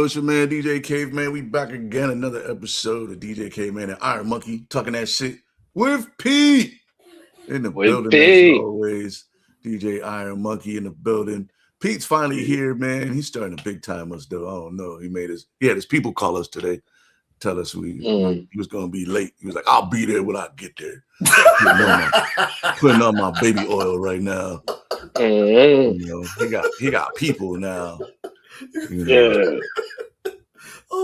yo, it's your man DJ Caveman. We back again, another episode of DJ Caveman and IronMonkey talking that shit with Pete in the building as always. DJ IronMonkey in the building. Pete's finally here, man. He's starting to big time us though. I don't know. He had his people call us today, tell us he was gonna be late. He was like, "I'll be there when I get there." Putting on my baby oil right now. You know, he got people now. You know. Yeah.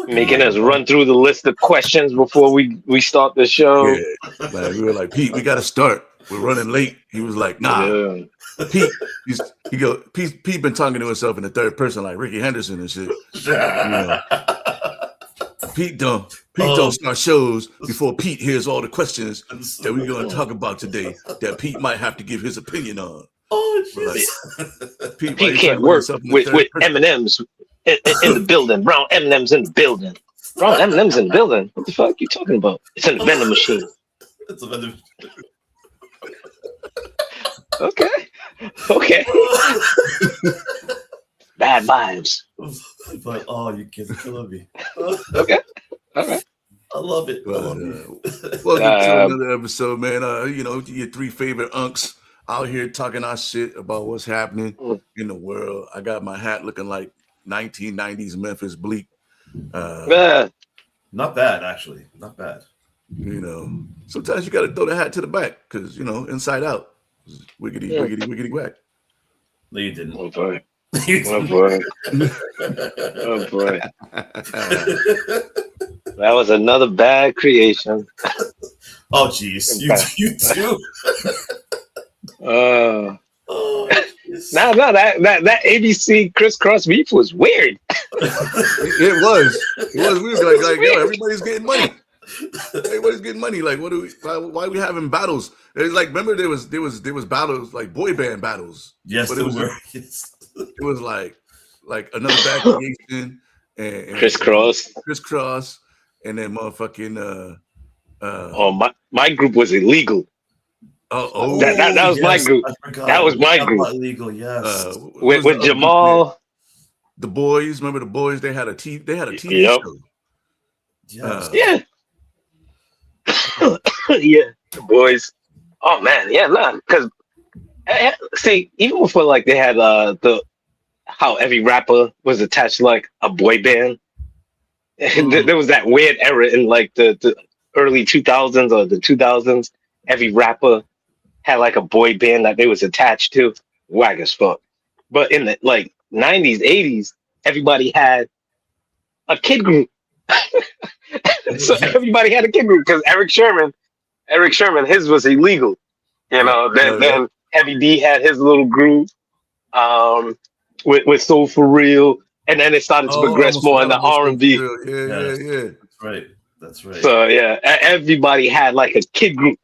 Making us run through the list of questions before we start the show. Yeah. Like we were like, Pete, we gotta start. We're running late. He was like, nah. Yeah. Pete been talking to himself in the third person like Ricky Henderson and shit. You know. Pete don't start shows before Pete hears all the questions that we're gonna talk about today that Pete might have to give his opinion on. Oh, like, Pete can't work with M&M's in the building. Brown M&M's in the building. Brown M&M's in the building. What the fuck are you talking about? It's in the vending machine. It's a vending machine. Okay. Bad vibes. But you kids are killing me. Okay. All right. I love it. Welcome to another episode, man. Your three favorite unks out here talking our shit about what's happening in the world. I got my hat looking like 1990s Memphis Bleak. Not bad, actually. Not bad. You know, sometimes you got to throw the hat to the back because, inside out. Wiggity whack. No, you didn't. Oh, boy. Oh, boy. Oh, boy. That was another bad creation. Oh, jeez. You too. That ABC crisscross beef was weird. It was. We were like yo, everybody's getting money. Everybody's getting money. Like, why are we having battles? It's like, remember there was battles, like boy band battles. Yes, but it was like another bad creation and crisscross, and then motherfucking my group was illegal. That was my group. That was my group. Illegal, yes. With Jamal, the boys. Remember the boys? They had a TV show. Yes. Yeah. Yeah, the boys. Oh man, yeah, because see, even before like they had how every rapper was attached to like a boy band. There was that weird era in like the early 2000s or the 2000s. Every rapper had like a boy band that they was attached to. Whack as fuck. But in the like 90s, 80s, everybody had a kid group. So everybody had a kid group because Eric Sherman, his was illegal. Then Heavy D had his little group with Soul For Real, and then it started to progress more in the R&B. Yeah. That's right. So yeah, everybody had like a kid group,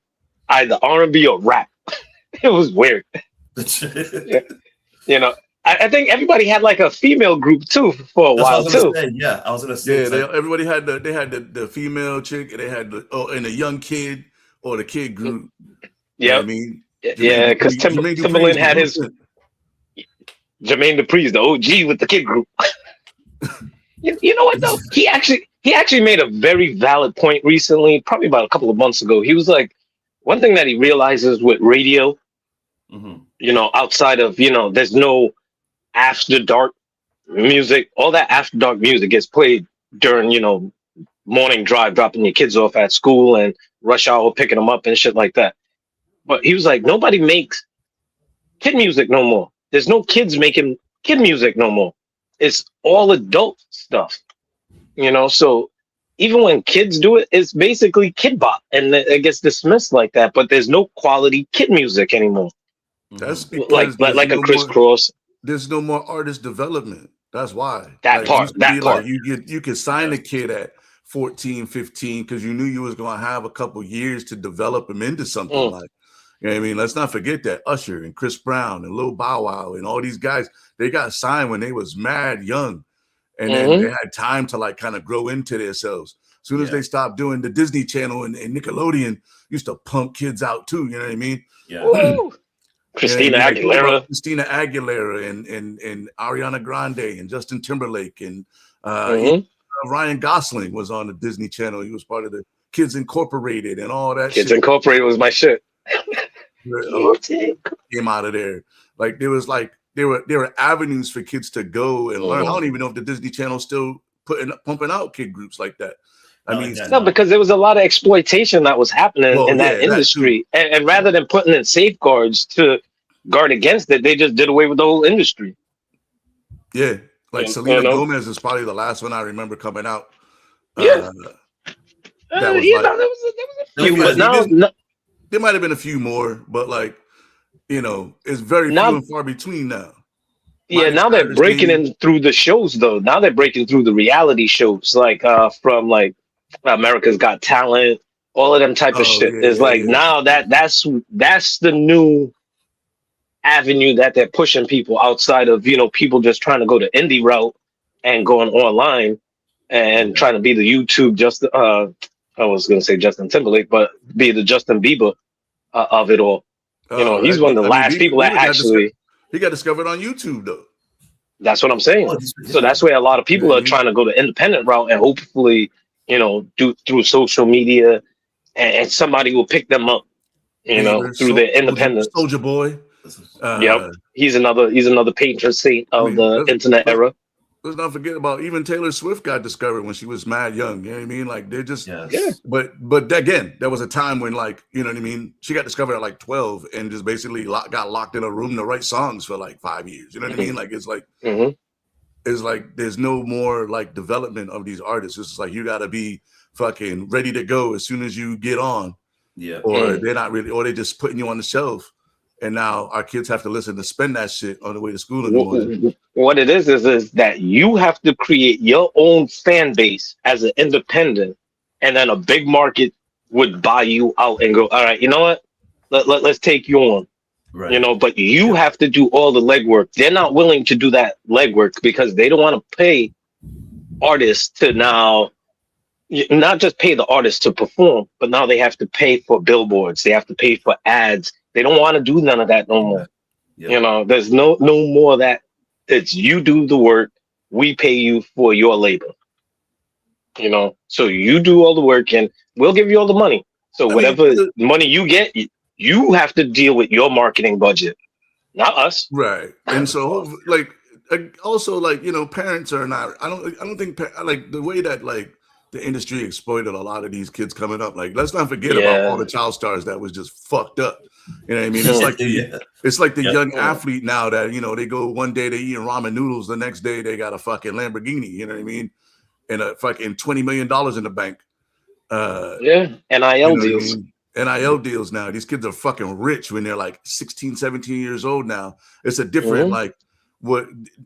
either R&B or rap. It was weird. Yeah. I think everybody had like a female group too for a while too. I was gonna say. Yeah, everybody had the female chick, and they had and the young kid or the kid group. Yeah, I mean, yeah, because Timbaland had his Jermaine Dupri's the OG with the kid group. You know what though? He actually made a very valid point recently, probably about a couple of months ago. He was like, one thing that he realizes with radio, outside of there's no after dark music. All that after dark music gets played during morning drive, dropping your kids off at school and rush hour picking them up and shit like that. But he was like, nobody makes kid music no more. There's no kids making kid music no more. It's all adult stuff, so even when kids do it, it's basically kid bop and it gets dismissed like that, but there's no quality kid music anymore. That's because like a crisscross. There's no more artist development. That's why. That part. You could sign a kid at 14, 15 because you knew you was going to have a couple years to develop him into something like. You know what I mean? Let's not forget that Usher and Chris Brown and Lil Bow Wow and all these guys, they got signed when they was mad young. And then they had time to like kind of grow into themselves. As soon as they stopped doing the Disney Channel and Nickelodeon used to pump kids out too. You know what I mean? Yeah. Christina Aguilera and Ariana Grande and Justin Timberlake and Ryan Gosling was on the Disney Channel. He was part of the Kids Incorporated and all that. Kids Incorporated was my shit. Came out of there. Like there were avenues for kids to go and learn. I don't even know if the Disney Channel still pumping out kid groups like that. I mean, no, because there was a lot of exploitation that was happening in that industry, and rather than putting in safeguards to guard against it, they just did away with the whole industry. Yeah, like Selena Gomez is probably the last one I remember coming out. Yeah, there was a few, but now there might have been a few more, but like it's very few and far between now. Yeah, now they're breaking in through the shows though. Now they're breaking through the reality shows, like from like America's Got Talent, all of them type of shit. It's now that's the new avenue that they're pushing people outside of people just trying to go the indie route and going online and trying to be the YouTube I was gonna say Justin Timberlake, but be the Justin Bieber of it all. He's one of the last people that actually he got discovered on YouTube though. That's what I'm saying. So that's where a lot of people are trying to go the independent route and hopefully do through social media and somebody will pick them up through their independence. Soldier Boy. Yep, he's another patron saint of the internet era. Let's not forget about even Taylor Swift got discovered when she was mad young. You know what I mean? Like they're just But again, there was a time when you know what I mean? She got discovered at like 12 and just basically got locked in a room to write songs for like 5 years. You know what I mean? Like it's like it's like there's no more like development of these artists. It's just like you gotta be fucking ready to go as soon as you get on. Yeah. Or they're not really, or they're just putting you on the shelf. And now our kids have to listen to spend that shit on the way to school in the morning. What it is that you have to create your own fan base as an independent, and then a big market would buy you out and go, all right, you know what? Let's take you on. Right. But you have to do all the legwork. They're not willing to do that legwork because they don't want to pay artists to now not just pay the artists to perform, but now they have to pay for billboards. They have to pay for ads. They don't want to do none of that no more. Yeah. There's no more of that. It's you do the work. We pay you for your labor. So you do all the work and we'll give you all the money. So whatever money you get, you have to deal with your marketing budget, not us. Right. And so also parents are not, I don't think like the way that like the industry exploited a lot of these kids coming up. Like, let's not forget about all the child stars that was just fucked up. You know what I mean? It's like it's like the young athlete now that they go one day they eating ramen noodles, the next day they got a fucking Lamborghini. You know what I mean? And a fucking $20 million in the bank. NIL deals. NIL deals now. These kids are fucking rich when they're like 16, 17 years old now. It's a different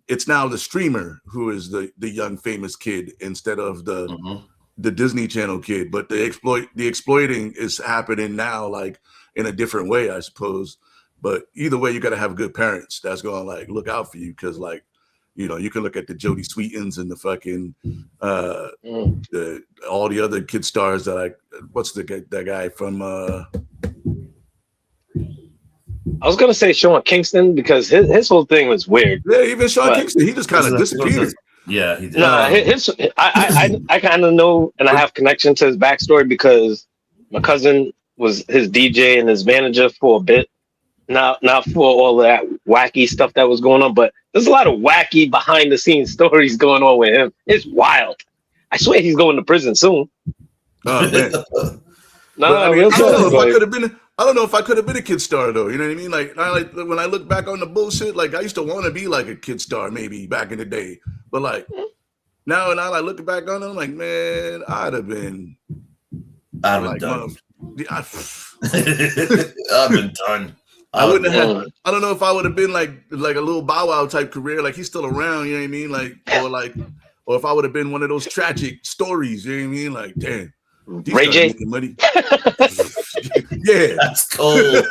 it's now the streamer who is the young famous kid instead of the Disney Channel kid. But the exploiting is happening now like in a different way, I suppose. But either way, you got to have good parents that's going to like look out for you because like you can look at the Jodie Sweetins and the fucking all the other kid stars that what's that guy from I was gonna say Sean Kingston because his whole thing was weird. Yeah, even Sean Kingston, he just kind of disappeared. Yeah, he did. I kind of know and I have connection to his backstory because my cousin was his DJ and his manager for a bit. Not for all that wacky stuff that was going on, but there's a lot of wacky behind the scenes stories going on with him. It's wild. I swear he's going to prison soon. Oh man. I don't know if I could have been a kid star though. You know what I mean? Like when I look back on the bullshit, like I used to want to be like a kid star maybe back in the day. But like now and I like looking back on it, I'm like, man, I'd have been done. I've been done. I wouldn't have. I don't know if I would have been like a little Bow Wow type career, like he's still around. You know what I mean? Or if I would have been one of those tragic stories. You know what I mean? Like, damn, Ray J. Money. Yeah, that's cool.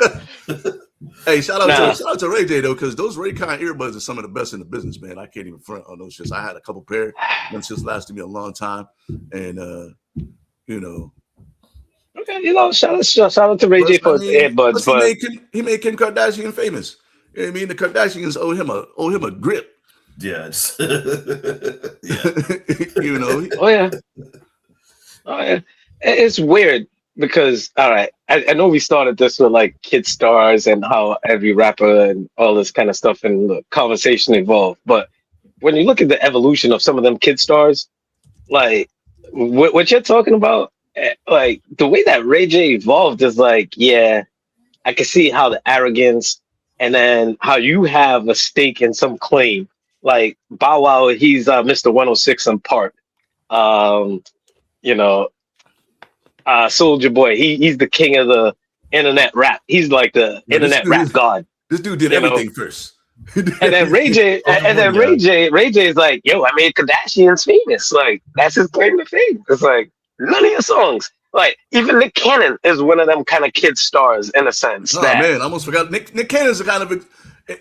Hey, shout out to Ray J though, because those Raycon earbuds are some of the best in the business, man. I can't even front on those shits. I had a couple pair. Them shits lasted me a long time, and Okay, shout out to Ray J for his earbuds, but he made Kim Kardashian famous. You know what I mean? The Kardashians owe him a grip. Yeah. You know. Oh yeah. Oh yeah. It's weird because all right, I know we started this with like kid stars and how every rapper and all this kind of stuff and the conversation evolved. But when you look at the evolution of some of them kid stars, like what you're talking about, like the way that Ray J evolved is like, yeah, I can see how the arrogance and then how you have a stake in some claim. Like Bow Wow, he's Mr. 106 in part. Um, you know, Soldier Boy, he's the king of the internet rap. He's like the internet rap god. This dude did everything first. And then Ray J, Ray J is like, yo, I made Kardashians famous. Like that's his claim to fame. It's like none of your songs. Like even Nick Cannon is one of them kind of kid stars in a sense. Oh man, I almost forgot. Nick Cannon's a kind of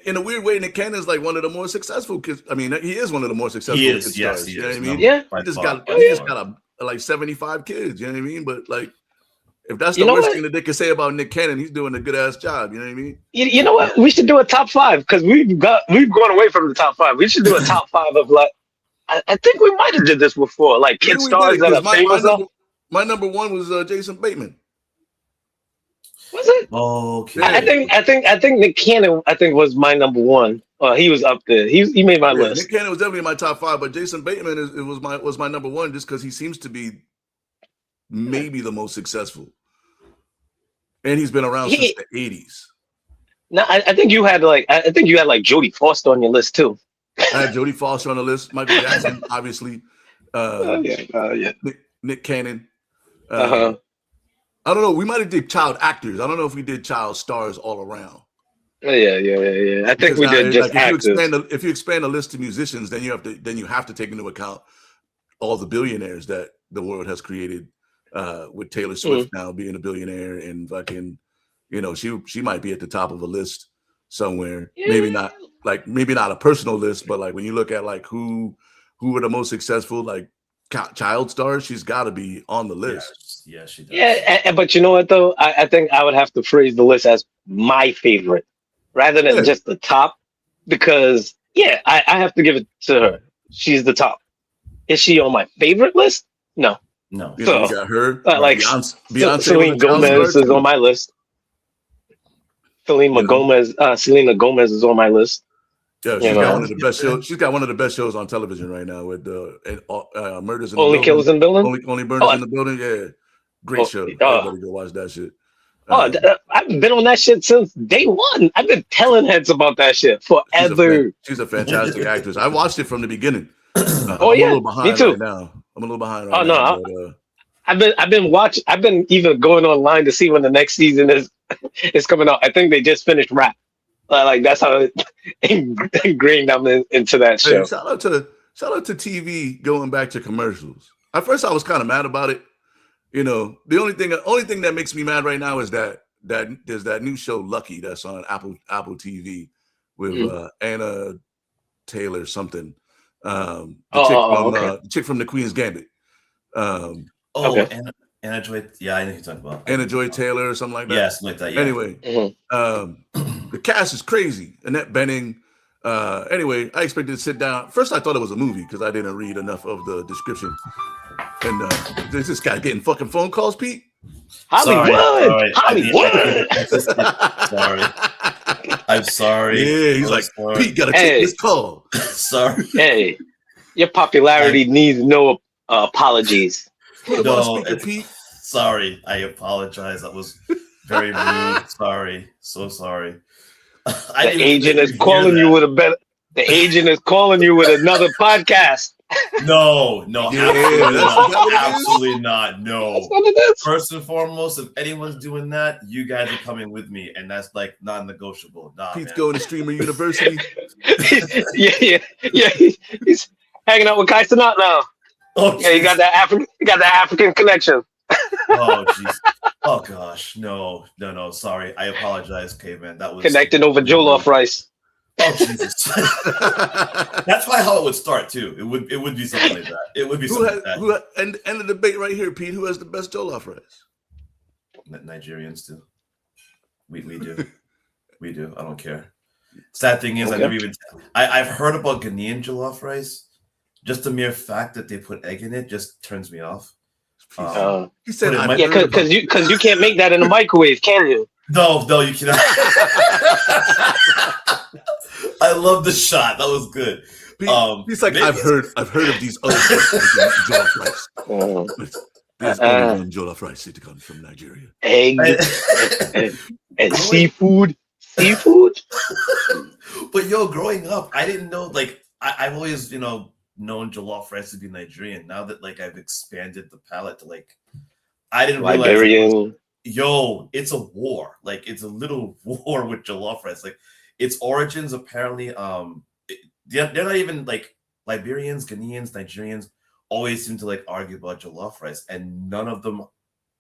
in a weird way. Nick Cannon's like one of the more successful kids. I mean, he is one of the more successful kids stars. You know what I mean? Yeah. He just got like 75 kids. You know what I mean? But like, if that's the worst thing that they can say about Nick Cannon, he's doing a good ass job. You know what I mean? You know what? We should do a top 5 because we've gone away from the top 5. We should do a top 5 of like. I think we might have did this before, like kid stars that are famous. My number 1 was Jason Bateman. Was it? Okay. I think Nick Cannon was my number 1. He was up there. He made my list. Nick Cannon was definitely in my top 5, but Jason Bateman was my number 1 just because he seems to be maybe the most successful, and he's been around since the 80s. No, I think you had like Jodie Foster on your list too. I had Jodie Foster on the list. Michael Jackson, obviously. Nick Cannon. I don't know. We might have did child actors. I don't know if we did child stars all around. Yeah. I think we did just actors. If you expand the list to musicians, then you have to take into account all the billionaires that the world has created. With Taylor Swift now being a billionaire and fucking, she might be at the top of a list somewhere. Yeah. Maybe not a personal list, but like when you look at like who were the most successful like child stars, she's got to be on the list. Yeah, she does. Yeah, but you know what though? I think I would have to phrase the list as my favorite rather than just the top, because I have to give it to her. She's the top. Is she on my favorite list? No. So you got her. Like Beyonce Selena Gomez is on my list. Selena Gomez is on my list. Yeah, she's got one of the best shows. She's got one of the best shows on television right now with Murders in Only Killers in the Building. Only Murders in the Building. Yeah, great show. Everybody go watch that shit. I've been on that shit since day one. I've been telling heads about that shit forever. She's a fantastic actress. I watched it from the beginning. I'm a little behind me too. Right now. I'm a little behind right now. No, I've been watching. I've been even going online to see when the next season is coming out. I think they just finished Rap. Like that's how ingrained I'm into that show. Hey, shout out to TV going back to commercials. At first, I was kind of mad about it. The only thing that makes me mad right now is that there's that new show Lucky that's on Apple TV with Anna Taylor something. The chick from the Queen's Gambit. Anna Joy. Yeah, I know who you're talking about. Anna Joy Taylor or something like that. Yeah, something like that. Yeah. Anyway, the cast is crazy. Annette Bening. Anyway, I expected to sit down. First, I thought it was a movie because I didn't read enough of the description. And there's this guy getting fucking phone calls, Pete. Hollywood. Sorry. I'm sorry. Yeah, he's like, sorry. Pete, gotta take this call. Sorry. Hey, your popularity needs no apologies. No, Pete. Sorry. I apologize. That was very rude. Sorry. So sorry. The agent is calling you with another podcast. No, absolutely not. No. First and foremost, if anyone's doing that, you guys are coming with me, and that's like non-negotiable. Nah, Pete's going to Streamer University. yeah. He's hanging out with Kai Cenat now. Oh, yeah, you got that African connection. Oh jeez. Oh gosh. No. Sorry. I apologize, Caveman. That was connected over jollof rice. Oh Jesus! That's probably how it would start too. It would be something like that. It would be something like that. And the debate right here, Pete. Who has the best jollof rice? Nigerians do. We do. We do. I don't care. Sad thing is, I've heard about Ghanaian jollof rice. Just the mere fact that they put egg in it just turns me off. He said, because you can't make that in the microwave, can you? No, you cannot. I love the shot. That was good. He's like, I've heard of these other jollof rice. There's only one jollof rice that comes from Nigeria. Egg and seafood. Seafood. But growing up, I didn't know. Like, I've always, known jollof rice to be Nigerian. Now that I've expanded the palette to I didn't realize. It's a war. It's a little war with jollof rice. Its origins apparently, they're not even Liberians, Ghanaians, Nigerians always seem to argue about jollof rice, and none of them.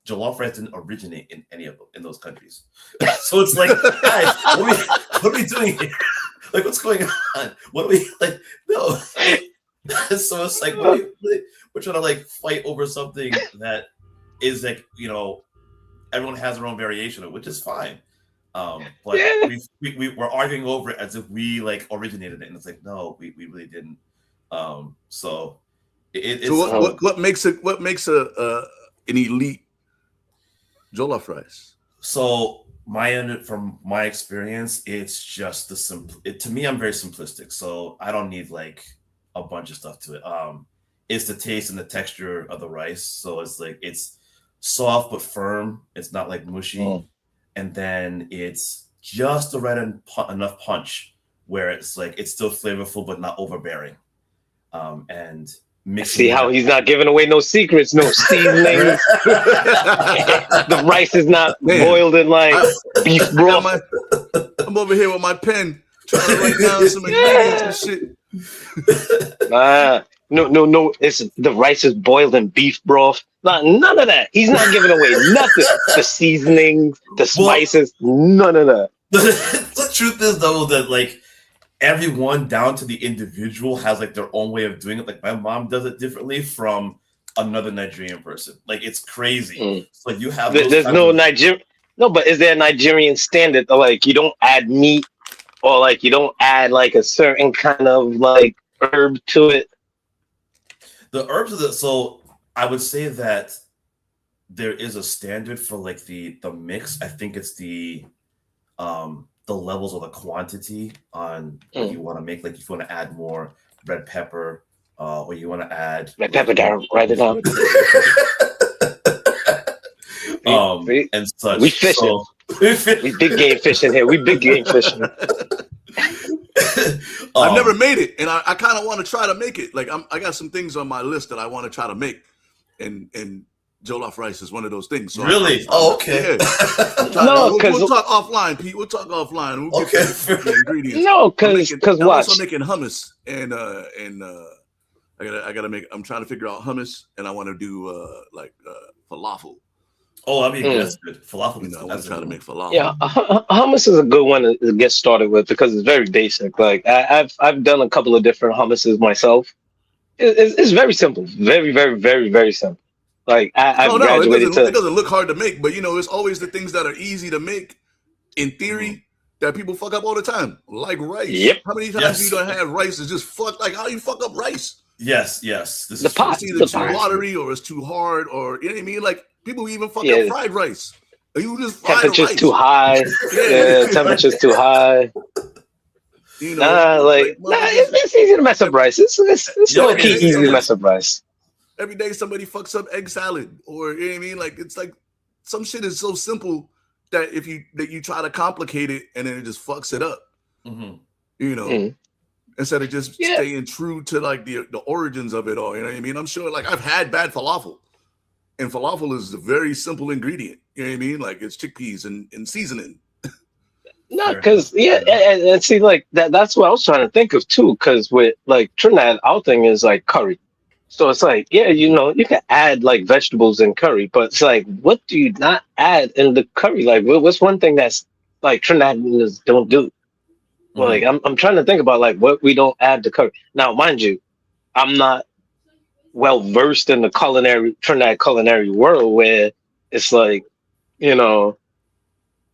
Jollof rice didn't originate in any of them in those countries. So it's guys, what are we doing here? What's going on? What are we No. So it's we're trying to fight over something that is everyone has their own variation of, which is fine. But we're arguing over it as if we originated it, and it's no, we really didn't. So what makes an elite jollof rice? So from my experience, it's just to me, I'm very simplistic, so I don't need a bunch of stuff to it. It's the taste and the texture of the rice. So it's soft but firm. It's not mushy, and then it's just the right enough punch where it's it's still flavorful but not overbearing. And see how he's not giving away no secrets, no seasonings. The rice is not boiled in beef broth. I'm over here with my pen trying to write down some ingredients and shit. No. It's the rice is boiled in beef broth. None of that. He's not giving away nothing. The seasonings, the spices, none of that. The truth is though that everyone down to the individual has their own way of doing it. My mom does it differently from another Nigerian person. It's crazy. So you have there's no Nigerian. No, but is there a Nigerian standard? You don't add meat, or you don't add a certain kind of herb to it. The herbs of so I would say that there is a standard for the mix. I think it's the levels or the quantity on what you want to make. If you want to add more red pepper, or you want to add red pepper down, write it down. And such. We fishing. We big game fishing here. We big game fishing. I've never made it, and I kind of want to try to make it. I got some things on my list that I want to try to make, and jollof rice is one of those things. So really? Okay. No, because we'll talk offline, Pete. We'll talk offline. We'll get the ingredients. No, because I'm watch. also making hummus, and I gotta make. I'm trying to figure out hummus, and I want to do falafel. Oh, I mean that's good. Falafel. I want to try to make falafel. Yeah, hummus is a good one to get started with because it's very basic. I've done a couple of different hummuses myself. It's very simple. Very, very, very, very simple. I've graduated it doesn't look hard to make, but it's always the things that are easy to make in theory that people fuck up all the time, like rice. Yep. How many times you don't have rice is just fuck? How you fuck up rice? Yes. This is pot. It's either too watery or it's too hard, or you know what I mean. People even fuck up fried rice. You just fry temperature's rice. Too high. Temperature's too high. It's easy to mess up rice. It's low key easy to mess up rice. Every day somebody fucks up egg salad, or you know what I mean. It's some shit is so simple that you try to complicate it and then it just fucks it up. Mm-hmm. Instead of just staying true to the origins of it all. You know what I mean? I'm sure I've had bad falafel, and falafel is a very simple ingredient. You know what I mean? It's chickpeas and seasoning. No, because and see that's what I was trying to think of too. Because with Trinidad, our thing is curry. So it's you can add vegetables in curry, but it's what do you not add in the curry? What's one thing that's Trinidadians don't do? Well, I'm trying to think about what we don't add to curry. Now, mind you, I'm not well versed in the Trinidad culinary world where it's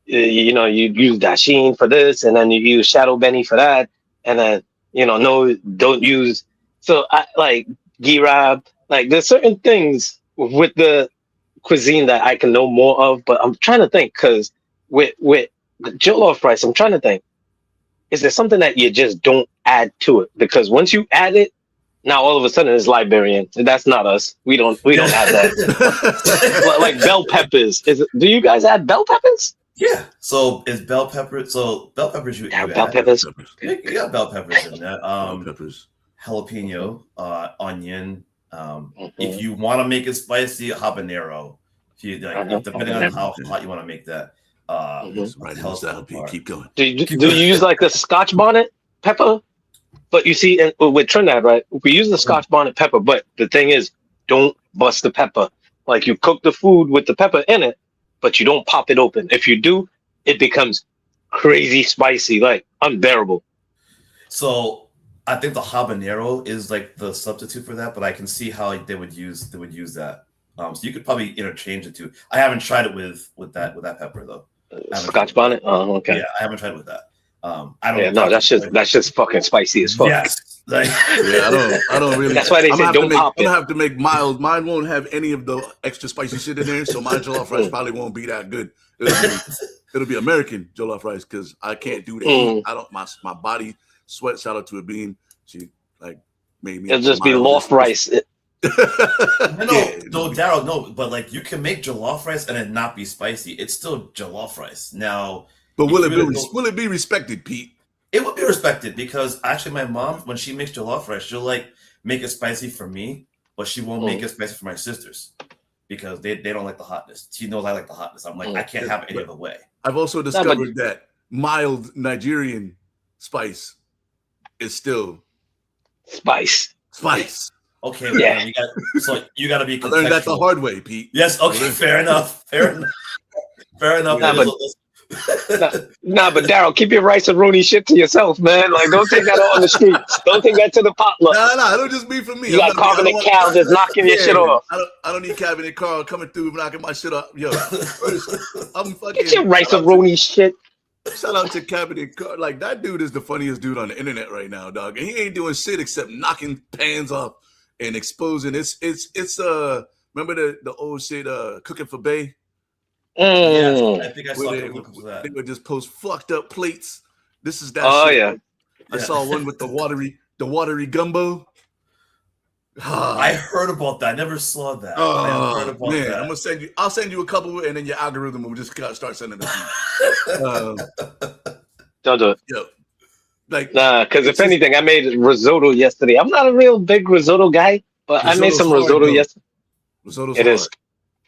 you use dasheen for this, and then you use shadow benny for that, and then no, don't use. So I like girab. Like there's certain things with the cuisine that I can know more of, but I'm trying to think because with jollof rice, I'm trying to think. Is there something that you just don't add to it? Because once you add it, now all of a sudden it's Liberian. That's not us. We don't add that. Like bell peppers. Do you guys add bell peppers? Yeah. So is bell pepper? So bell peppers you bell add. peppers. You got bell peppers in that. Bell peppers, jalapeno, onion. If you want to make it spicy, habanero. If you depending on how hot you want to make that. Keep going. Do you use like the Scotch bonnet pepper? But you see, with Trinidad, right? We use the Scotch bonnet pepper, but the thing is, don't bust the pepper. Like you cook the food with the pepper in it, but you don't pop it open. If you do, it becomes crazy spicy, like unbearable. So I think the habanero is like the substitute for that, but I can see how they would use that. So you could probably interchange the two. I haven't tried it with that pepper though. Scotch bonnet. Oh, okay. Yeah, I haven't tried it with that. I don't. Yeah, no, that's just fucking spicy as fuck. Yes. I don't really. That's why they say don't pop it. I'm gonna have to make mild. Mine won't have any of the extra spicy shit in there, so my jollof rice probably won't be that good. It'll be American jollof rice because I can't do that. I don't. My body sweats out to a bean. She like made me. It'll just be loaf rice. No, Daryl, no, but like you can make jollof rice and it not be spicy. It's still jollof rice. Now, but will it be respected, Pete? It would be respected because actually my mom, when she makes jollof rice, she'll like make it spicy for me, but she won't make it spicy for my sisters because they don't like the hotness. She knows I like the hotness. I'm like, I can't have it any other way. I've also discovered that mild Nigerian spice is still spice. Okay, yeah. You got to be. I learned that the hard way, Pete. Yes. Okay. Fair enough. Fair enough. Nah, but Daryl, keep your rice and roni shit to yourself, man. Like, don't take that out on the streets. Don't take that to the potluck. Nah, it'll just be for me. You got Caveman Cal just knocking your shit off. I don't need Caveman Carl coming through knocking my shit off. Yo, I'm fucking. Get your rice and roni shit. Shout out to Caveman Carl. Like, that dude is the funniest dude on the internet right now, dog. And he ain't doing shit except knocking pans off and exposing. It's remember the old shit, Cooking for Bay? Yeah, I think I saw that. They would just post fucked up plates. This is that. Oh shit. yeah. I saw one with the watery gumbo. I heard about that. I never saw that. Oh, I heard about that. I'll send you a couple, and then your algorithm will just start sending them to you. Don't do it. Yo, like, nah, because if anything, I made risotto yesterday. I'm not a real big risotto guy, but I made some risotto yesterday. Risotto's it hard. is.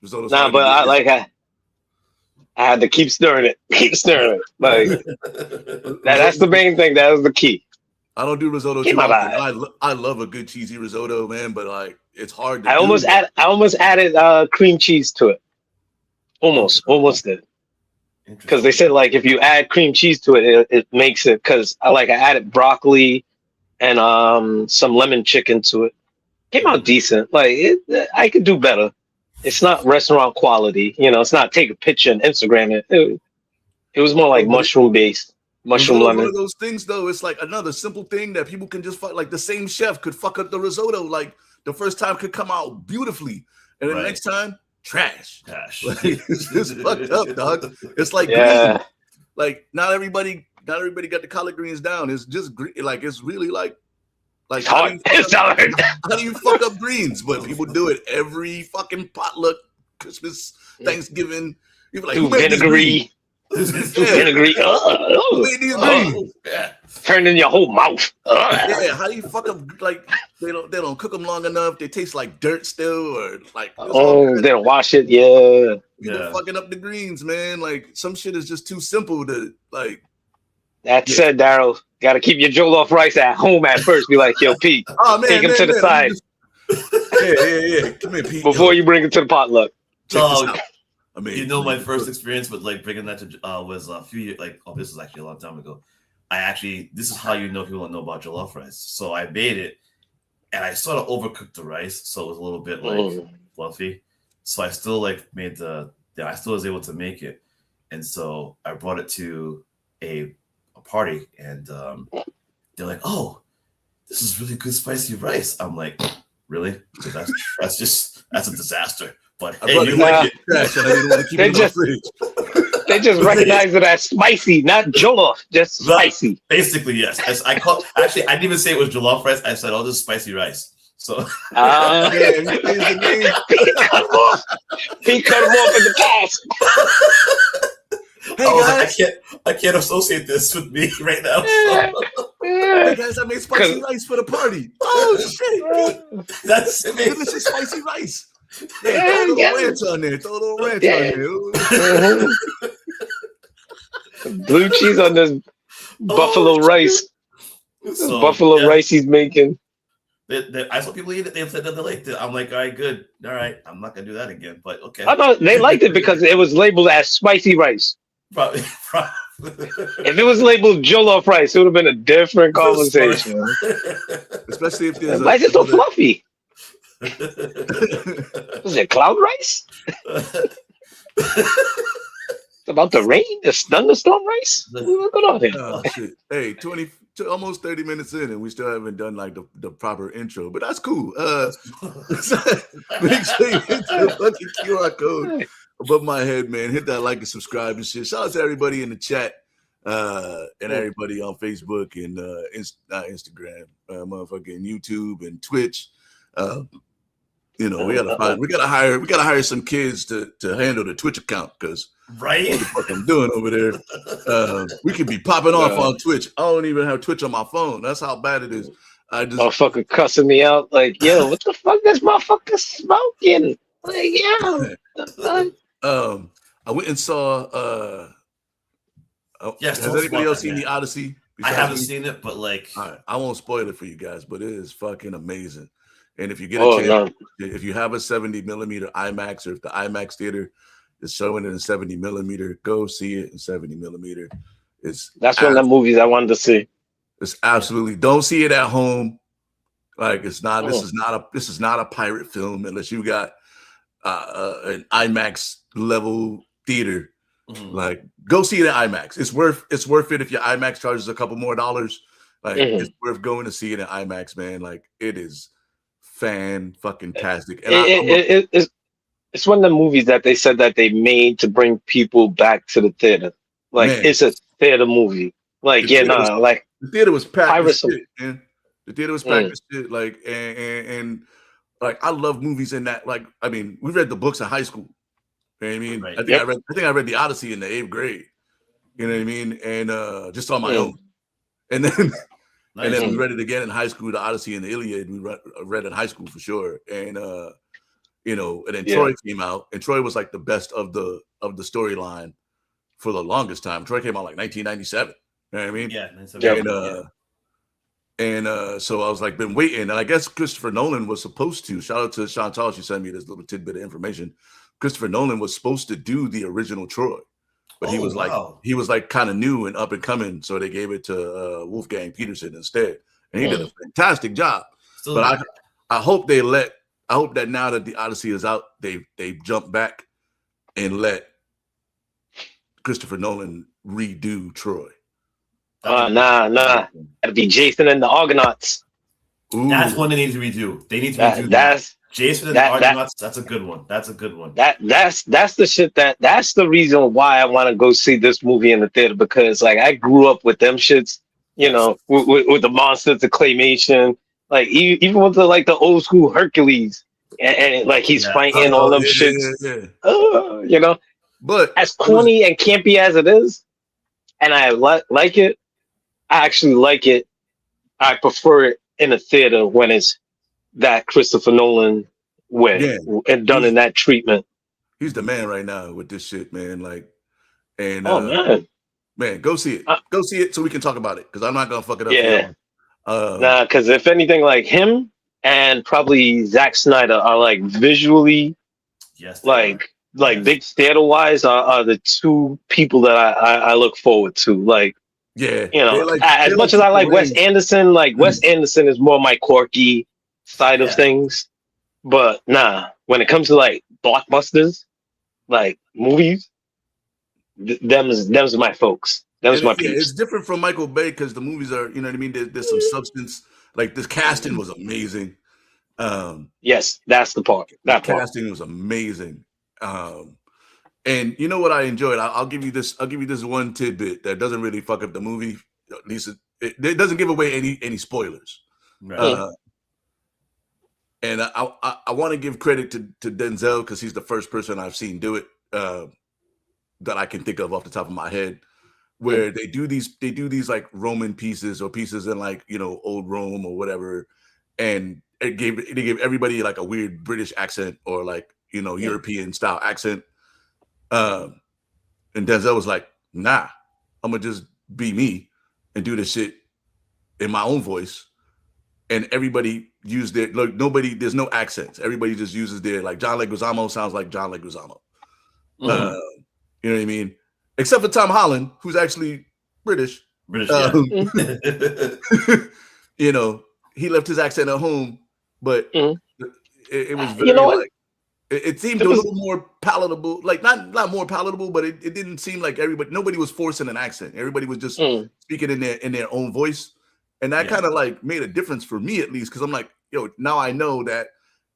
Risotto's nah, hard. but I had to keep stirring it. Like that's the main thing. That was the key. I don't do risotto too often. I love a good cheesy risotto, man, but like it's hard to I almost added cream cheese to it. Almost did. Because they said like if you add cream cheese to it, it makes it. Because I added broccoli and some lemon chicken to it. Came out decent. Like I could do better. It's not restaurant quality, it's not take a picture and Instagram it. It was more like mushroom based, mushroom lemon. One of those things though, it's like another simple thing that people can just like the same chef could fuck up the risotto. Like the first time could come out beautifully, and then the next time trash. Like, it's just fucked up, dog. It's like greens. Like not everybody got the collard greens down. It's just like it's really like how do you fuck up greens? But people do it every fucking potluck, Christmas, Thanksgiving. You're like, vinegary. Vinegary. Turn in your whole mouth. Yeah, how do you fuck up? Like they don't cook them long enough. They taste like dirt still, or like they don't wash it. Yeah, people fucking up the greens, man. Like some shit is just too simple to like. That said, Daryl, got to keep your jollof rice at home at first. Be like, yo, Pete, take him to the side. Yeah. Come here, Pete. Before you bring it to the potluck. I mean, my first experience with like bringing that to was a few years. This was actually a long time ago. This is how people don't know about jollof rice. So I made it, and I sort of overcooked the rice, so it was a little bit fluffy. So I still made I still was able to make it. And so I brought it to a party, and they're like, "Oh, this is really good spicy rice." I'm like, "Really? Because that's a disaster." But hey, you like it. Trash, and I didn't want to keep it in my fridge. They just recognize it as spicy, not jollof, just spicy. Basically, yes. I didn't even say it was jollof rice. I said, "Oh, this is spicy rice." So he cut him off in the past. Hey guys, I can't associate this with me right now. So. Hey guys, I made spicy rice for the party. Oh shit! That's it. This is spicy rice. Hey, throw a little ranch on there. Throw a little ranch on there. Blue cheese on this buffalo rice. So, buffalo rice he's making. I saw people eat it. They said that they liked it. I'm like, all right, good. All right, I'm not gonna do that again. But okay. I thought they liked it because it was labeled as spicy rice. Probably. If it was labeled jollof rice, it would have been a different conversation. Especially if there's why is it so fluffy? Was it cloud rice? It's about to rain? It's thunderstorm rice? What's going on here? Oh, shit. Hey, almost 30 minutes in, and we still haven't done like the proper intro, but that's cool. Make sure you hit the fucking QR code above my head, man. Hit that like and subscribe and shit. Shout out to everybody in the chat and everybody on Facebook and Instagram, motherfucking YouTube and Twitch. We gotta hire some kids to handle the Twitch account because right, what the fuck I'm doing over there. We could be popping off on Twitch. I don't even have Twitch on my phone. That's how bad it is. I just motherfucker cussing me out like, yo, what the fuck this motherfucker smoking? Like, I went and saw has anybody else seen The Odyssey? I haven't seen it, but like I won't spoil it for you guys, but it is fucking amazing. And if you get a chance, if you have a 70 millimeter IMAX, or if the IMAX theater is showing it in 70 millimeter, go see it in 70 millimeter. That's one of the movies I wanted to see. It's absolutely, don't see it at home. Like it's not. This is not a pirate film unless you got an IMAX level theater. Mm-hmm. Like go see it at IMAX. It's worth it if your IMAX charges a couple more dollars. Like it's worth going to see it in IMAX, man. Like it is fan-fucking-tastic. It's one of the movies that they said that they made to bring people back to the theater. Like it's a theater movie. Like the theater was packed with shit, man. The theater was packed with shit. Like and like I love movies in that. Like I mean, we read the books in high school. You know what I mean? Right. I think I read The Odyssey in the 8th grade. You know what I mean? And just on my own. And then. Nice. And then we read it again in high school, The Odyssey and the Iliad. We read in high school for sure. And and then Troy came out, and Troy was like the best of the storyline for the longest time. Troy came out like 1997. You know what I mean? Yeah. So I was like, been waiting. And I guess Christopher Nolan was supposed to. Shout out to Chantal. She sent me this little tidbit of information. Christopher Nolan was supposed to do the original Troy. But he was like kind of new and up and coming, so they gave it to Wolfgang Peterson instead, and he did a fantastic job. But I hope that now that The Odyssey is out, they jump back and let Christopher Nolan redo Troy. Nah. That'd be Jason and the Argonauts. Ooh. That's one they need to redo. They need to redo that. Jason and the Argonauts, that's a good one. That's a good one. That's the shit that's the reason why I want to go see this movie in the theater, because like I grew up with them shits, with the monsters, the claymation, like even with the old school Hercules and like he's fighting all them shits. Yeah. But as corny and campy as it is, and I like it, I actually like it. I prefer it in a theater when it's that Christopher Nolan way and done in that treatment. He's the man right now with this shit, man. Like, and man, go see it. Go see it so we can talk about it, because I'm not gonna fuck it up. Yeah. Because if anything, like him and probably Zack Snyder are like visually, like big theater wise are the two people that I look forward to. Like, as much as I like Wes Anderson, like Wes Anderson is more my quirky side of things, but when it comes to like blockbusters, like movies, them's my folks. Them's my peeps. It's different from Michael Bay because the movies are, you know what I mean. There's some substance. Like this casting was amazing. Yes, that's the part. Casting was amazing. And you know what I enjoyed? I'll give you this. I'll give you this one tidbit that doesn't really fuck up the movie. At least it doesn't give away any spoilers. Right. And I want to give credit to Denzel because he's the first person I've seen do it that I can think of off the top of my head. Where they do these like Roman pieces or pieces in like, you know, old Rome or whatever, and they gave everybody like a weird British accent or like, you know, European style accent. And Denzel was like, nah, I'm gonna just be me and do this shit in my own voice. And everybody used their there's no accents. Everybody just uses their, like, John Leguizamo sounds like John Leguizamo. You know what I mean? Except for Tom Holland, who's actually British. You know, he left his accent at home, but it was very, like, it seemed a little more palatable. Like not more palatable, but it didn't seem like nobody was forcing an accent. Everybody was just speaking in their own voice. And that kind of like made a difference for me, at least, because I'm like, yo, now I know that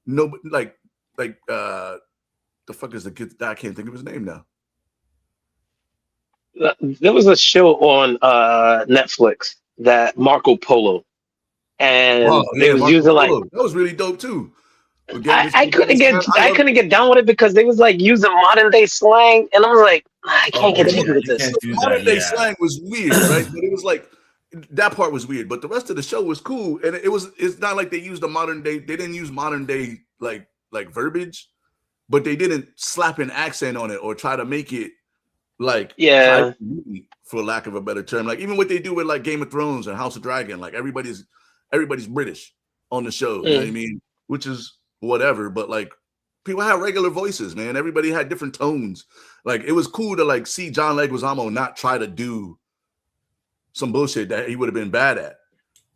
nobody the fuck is the kid? I can't think of his name now. There was a show on Netflix that Marco Polo, and they was using like that was really dope too. I couldn't get down with it because they was like using modern day slang, and I was like, I can't get down with this. Modern day slang was weird, right? But it was like that part was weird, but the rest of the show was cool, and it's not like they used the modern day. They didn't use modern day like verbiage, but they didn't slap an accent on it or try to make it like for lack of a better term. Like even what they do with like Game of Thrones and House of Dragon, like everybody's British on the show. You know what I mean? Which is whatever, but like people have regular voices, man. Everybody had different tones. Like it was cool to like see John Leguizamo not try to do some bullshit that he would have been bad at.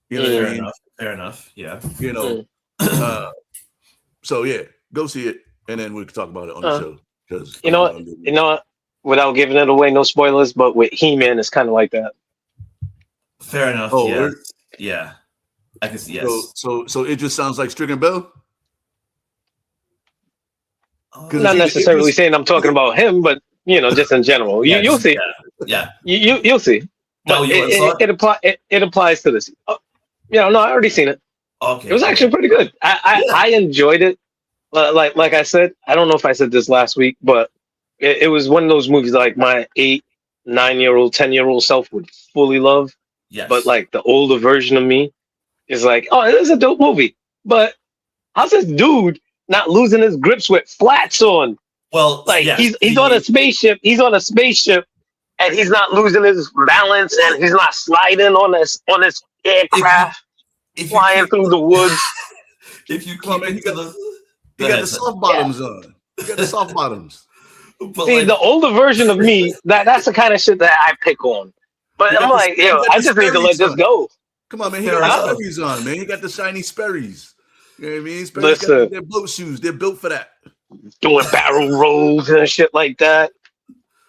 You know what I mean? Fair enough. Yeah. You know. So yeah, go see it, and then we can talk about it on the show. Because you know what? Without giving it away, no spoilers. But with He-Man, it's kind of like that. Fair enough. Yeah. I can see. Yes. So it just sounds like Stricken Bell. Not necessarily saying I'm talking about him, but you know, just in general, you'll see. Yeah. You'll see. No, it applies to this. No, I already seen it. Okay. It was actually pretty good. I enjoyed it. Like I said, I don't know if I said this last week, but it was one of those movies like my 8, 9-year-old, 10-year-old self would fully love. Yes. But like the older version of me is like, oh, it is a dope movie. But how's this dude not losing his grips with flats on? Well, like he's on a spaceship. He's on a spaceship, and he's not losing his balance, and he's not sliding on this aircraft, flying through the woods. If you come in, you got the soft bottoms on. You got the soft bottoms. See, the older version of me, that's the kind of shit that I pick on. But I'm like, I just need to let this go. Come on, man. He got the Sperry's on, man. He got the shiny Sperry's. You know what I mean? Sperry's got their boat shoes. They're built for that. Doing barrel rolls and shit like that.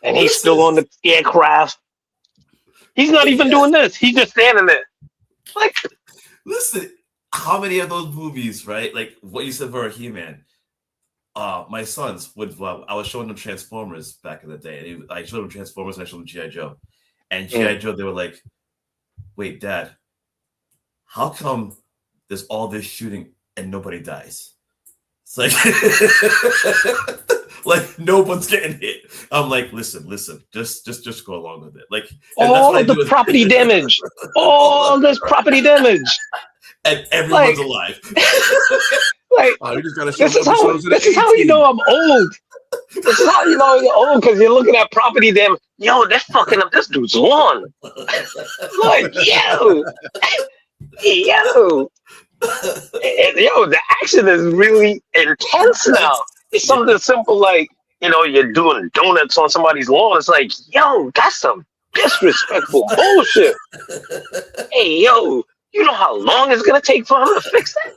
And he's still on the aircraft. He's not even doing this. He's just standing there. Like, listen, how many of those movies, right? Like what you said for He-Man. My sons would. I was showing them Transformers back in the day, and I showed them Transformers, and I showed them G.I. Joe. And G.I. Joe, they were like, "Wait, Dad, how come there's all this shooting and nobody dies?" It's like, like no one's getting hit. I'm like, listen, just go along with it. Like all of the property damage, all this property damage, and everyone's alive. Like, you just gotta this is how you know I'm old. This is how you know you're old, because you're looking at property damage. Yo, they're fucking up this dude's lawn. Like, yo, the action is really intense now. It's something simple like, you're doing donuts on somebody's lawn. It's like, yo, that's some disrespectful bullshit. Hey, yo, you know how long it's gonna take for him to fix that?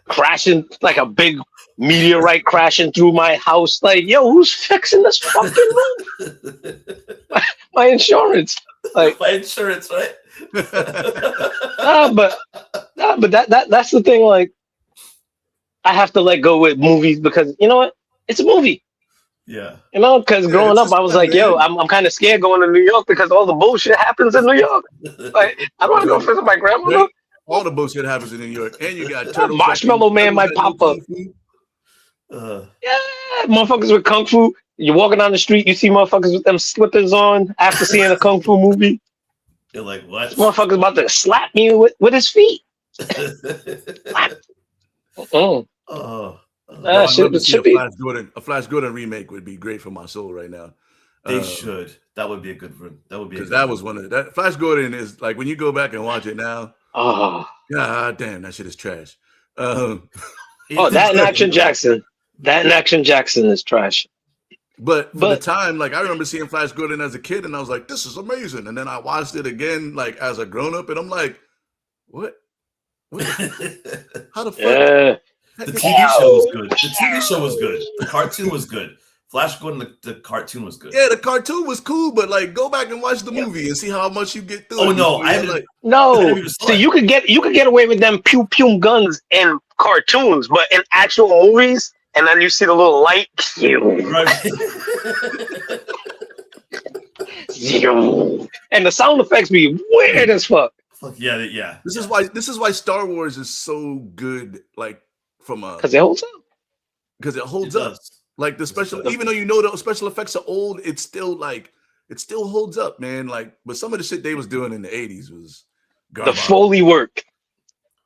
Crashing like a big meteorite crashing through my house. Like, yo, who's fixing this fucking roof? my insurance. Like my insurance, right? but that's the thing. Like, I have to let go with movies because you know what? It's a movie. Yeah. You know, because growing up, I was like, yo, I'm kind of scared going to New York because all the bullshit happens in New York. Like, I don't want to go visit my grandmother. All the bullshit happens in New York, and you got turtles. Marshmallow Man might pop up. Yeah, motherfuckers with kung fu. You're walking down the street, you see motherfuckers with them slippers on after seeing a kung fu movie. You're like, what? This motherfucker's about to slap me with his feet. Should be a Flash Gordon remake would be great for my soul right now. They should. That would be a good one. That would be because that was one of that. Flash Gordon is like when you go back and watch it now. Oh, god damn, that shit is trash. That and Action Jackson. That and Action Jackson is trash. But the time, like I remember seeing Flash Gordon as a kid, and I was like, "This is amazing." And then I watched it again, like as a grown up, and I'm like, "What? How the fuck?" Yeah. The TV show was good. The TV show was good. The cartoon was good. Flash Gordon, the cartoon was good. Yeah, the cartoon was cool, but like, go back and watch the movie and see how much you get through. Oh no, So you could get away with them pew pew guns in cartoons, but in actual movies, and then you see the little light, right. And the sound effects be weird as fuck. Yeah. This is why Star Wars is so good. Like from a because it holds up. Because it holds up. Like the special, even though you know the special effects are old, it's still like it still holds up, man. Like, but some of the shit they was doing in the 80s was garbage. The Foley work.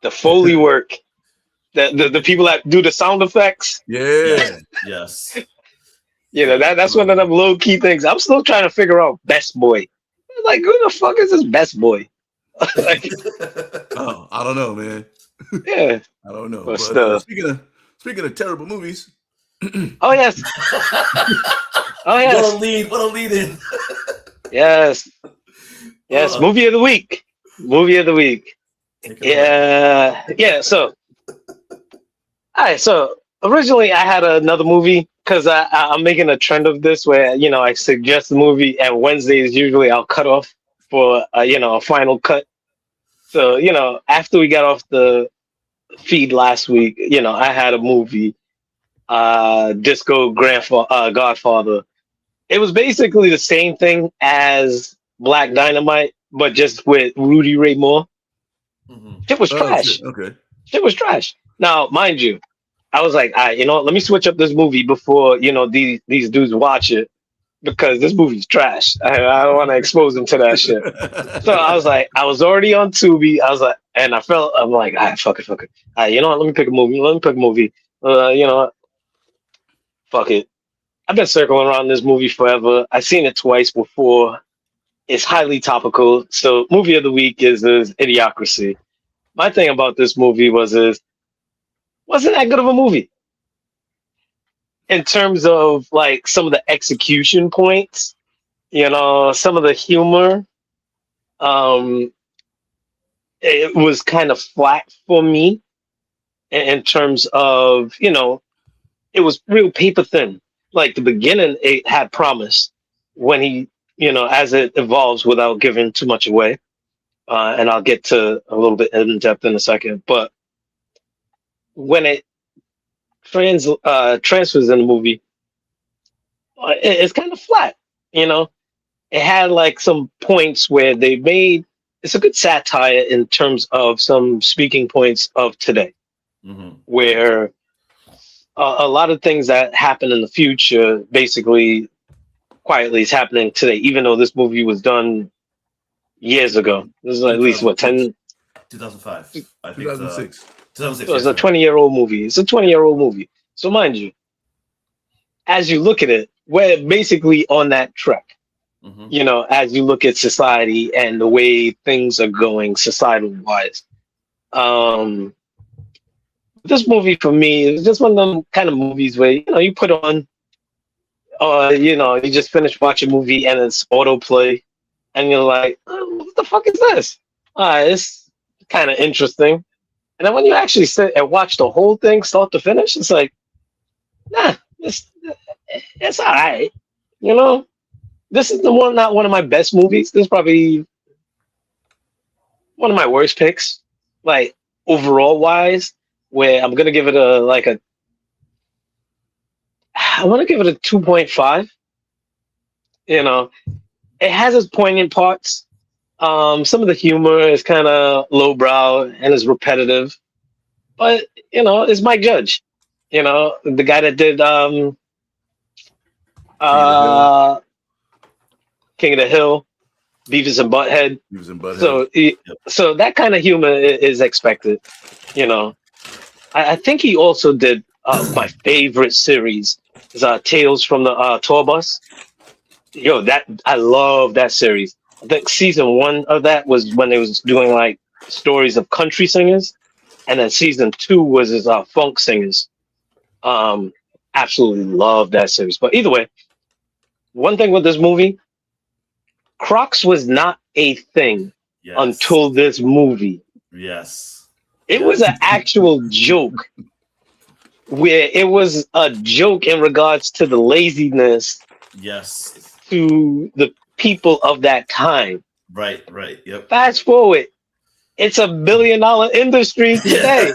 The people that do the sound effects. Yeah. Yes. You know, that's one of them low key things. I'm still trying to figure out Best Boy. Like, who the fuck is this Best Boy? Like, oh, I don't know, man. Yeah. I don't know. But speaking of terrible movies. Oh yes. What a lead in. Yes. Movie of the week. Yeah. So, all right. So originally I had another movie because I'm making a trend of this where I suggest the movie, and Wednesdays usually I'll cut off for a final cut. So after we got off the feed last week, I had a movie. Disco Godfather. It was basically the same thing as Black Dynamite, but just with Rudy Ray Moore. Mm-hmm. Shit was trash. Okay. Shit was trash. Now, mind you, I was like, all right, let me switch up this movie before these dudes watch it, because this movie's trash. I don't want to expose them to that shit. So I was like, I was already on Tubi. I was like, and I'm like, all right, fuck it. All right, you know what? Let me pick a movie. You know what? Fuck it. I've been circling around this movie forever. I've seen it twice before. It's highly topical. So movie of the week is Idiocracy. My thing about this movie wasn't that good of a movie. In terms of like some of the execution points, some of the humor, it was kind of flat for me in terms of, it was real paper thin. Like the beginning, it had promise when he, as it evolves without giving too much away. And I'll get to a little bit in depth in a second. But when it transfers in the movie, it's kind of flat. It had like some points where they made, it's a good satire in terms of some speaking points of today, where a lot of things that happen in the future, basically, quietly is happening today, even though this movie was done years ago. This is at least, 2005. I think 2006. 2006. So it's a 20-year-old movie. It's a 20-year-old movie. So mind you, as you look at it, we're basically on that trek. As you look at society and the way things are going societal-wise. This movie for me is just one of them kind of movies where you put on, you just finish watching a movie and it's autoplay, and you're like, what the fuck is this? It's kind of interesting. And then when you actually sit and watch the whole thing, start to finish, it's like, nah, it's all right. You know, this is not one of my best movies. This is probably one of my worst picks, like overall wise. Where I'm gonna give it I want to give it a 2.5. You know, it has its poignant parts. Some of the humor is kind of lowbrow and is repetitive, but it's Mike Judge. The guy that did King of the Hill. uh, King of the Hill, Beavis and Butthead. Beavis and Butthead. So, so that kind of humor is expected. I think he also did my favorite series is Tales from the Tour Bus. That I love that series. I think season 1 of that was when they was doing like stories of country singers, and then season 2 was his funk singers. Absolutely love that series. But either way, one thing with this movie, Crocs was not a thing until this movie. Yes. It was an actual joke, where it was a joke in regards to the laziness. Yes. To the people of that time. Right. Yep. Fast forward, it's a $1 billion industry today.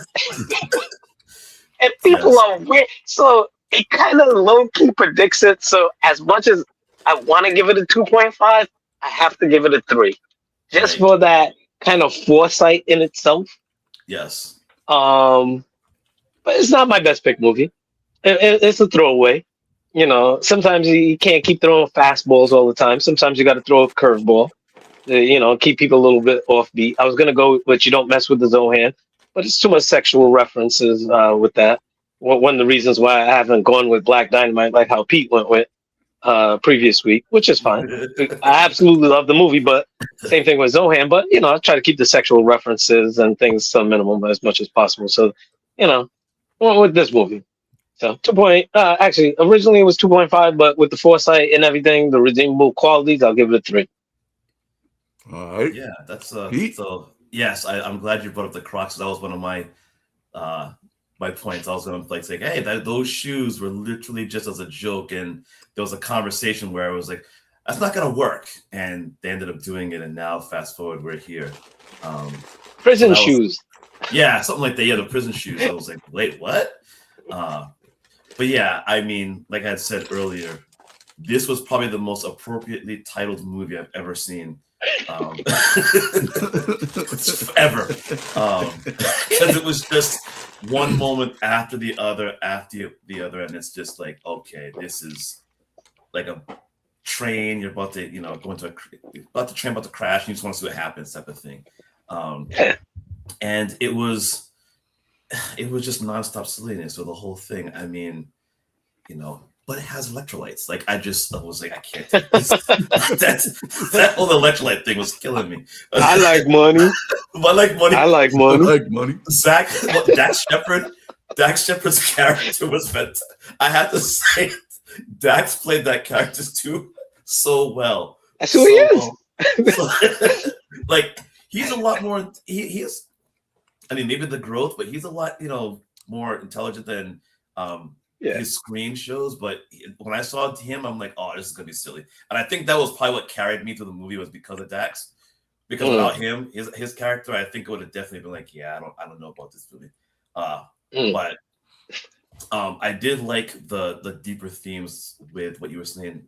And people are weird. So it kind of low-key predicts it. So as much as I want to give it a 2.5, I have to give it a 3. Just for that kind of foresight in itself. Yes. But it's not my best pick movie. It's a throwaway. Sometimes you can't keep throwing fastballs all the time. Sometimes you got to throw a curveball, keep people a little bit offbeat. I was going to go with You Don't Mess with the Zohan, but it's too much sexual references with that. One of the reasons why I haven't gone with Black Dynamite like how Pete went with previous week, which is fine. I absolutely love the movie, but same thing with Zohan. But, I try to keep the sexual references and things to a minimum as much as possible. So, with this movie. So actually, originally it was 2.5, but with the foresight and everything, the redeemable qualities, I'll give it a 3. All right. Yeah, that's so. Yes, I'm glad you brought up the Crocs. That was one of my my points. I was going to say, hey, those shoes were literally just as a joke, and there was a conversation where I was like, that's not going to work, and they ended up doing it, and now fast forward, we're here. Prison shoes. Yeah, something like that. Yeah, the prison shoes. I was like, wait, what? But yeah, I mean, like I had said earlier, this was probably the most appropriately titled movie I've ever seen. Ever. Because it was just one moment after the other, and it's just like, okay, this is like a train. You're about to, go into about to crash, and you just want to see what happens, type of thing. And it was just nonstop silliness with the whole thing. I mean, but it has electrolytes. Like I was like, I can't take this. that whole electrolyte thing was killing me. I like money. I like money. I like money. Dax Shepard's character was fantastic. I have to say, Dax played that character too so well. That's who he is. Like he's a lot more. He's. I mean, maybe the growth, but he's a lot, more intelligent than his screen shows. But when I saw him, I'm like, oh, this is gonna be silly. And I think that was probably what carried me through the movie was because of Dax. Because without him, his character, I think it would have definitely been like, yeah, I don't know about this movie. But I did like the deeper themes with what you were saying,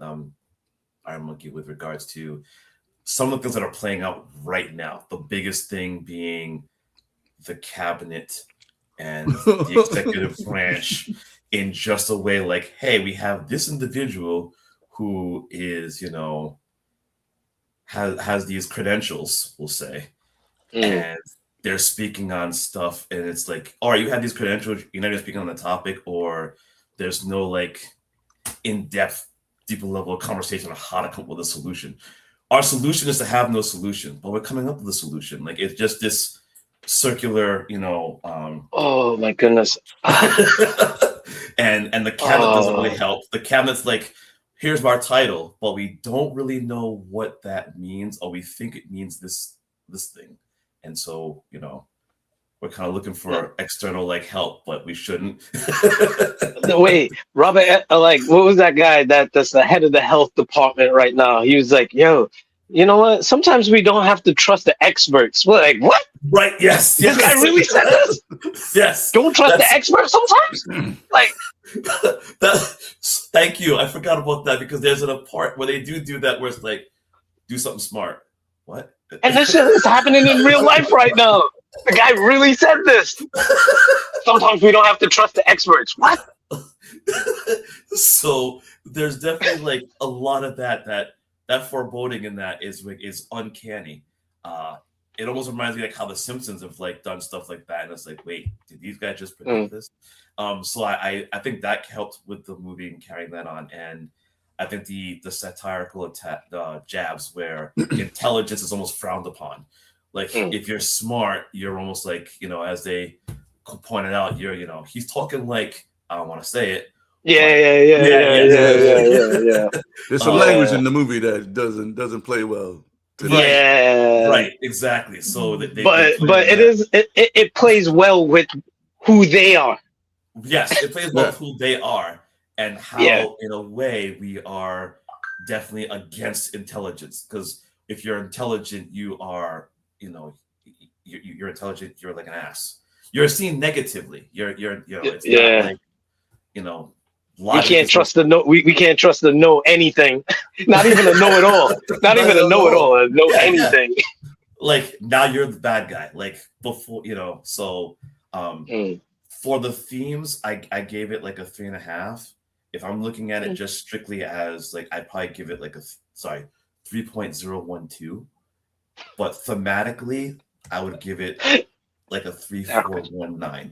IronMonkey, with regards to some of the things that are playing out right now. The biggest thing being the cabinet and the executive branch in just a way like, hey, we have this individual who is, has these credentials, we'll say, and they're speaking on stuff, and it's like, all right, you have these credentials, you're not even speaking on the topic, or there's no like in-depth, deeper level of conversation on how to come up with a solution. Our solution is to have no solution, but we're coming up with a solution. Like it's just this circular, oh my goodness. and the cabinet doesn't really help. The cabinet's like, here's our title, but we don't really know what that means, or we think it means this thing. And so, we're kind of looking for external like help, but we shouldn't. Wait, Robert, like, what was that guy that's the head of the health department right now? He was like, "Yo, you know what? Sometimes we don't have to trust the experts." We're like, what? Right? Yes. This guy really said this? Yes. Don't trust the experts sometimes. Like, thank you. I forgot about that because there's a part where they do that where it's like, do something smart. What? And this shit is happening in real life right now. The guy really said this. Sometimes we don't have to trust the experts. What? So there's definitely like a lot of that foreboding in that is uncanny. It almost reminds me like how the Simpsons have like done stuff like that, and it's like, wait, did these guys just predict this? So I think that helped with the movie and carrying that on, and I think the satirical jabs where intelligence is almost frowned upon. Like if you're smart, you're almost like, as they pointed out, he's talking like, I don't want to say it. Yeah. There's some language in the movie that doesn't play well. Yeah. Right. Exactly. So but it plays well with who they are. Yes, it plays well with who they are and how, in a way, we are definitely against intelligence. Because if you're intelligent, you are, you're intelligent. You're like an ass. You're seen negatively. It's not like, we can't trust the no. We can't trust the know anything. Not even a know it all. Not even a know it all. Know anything. Like now you're the bad guy. Like before, So for the themes, I gave it like a 3.5. If I'm looking at it just strictly as like, I'd probably give it like 3.012. But thematically, I would give it like a 3.419.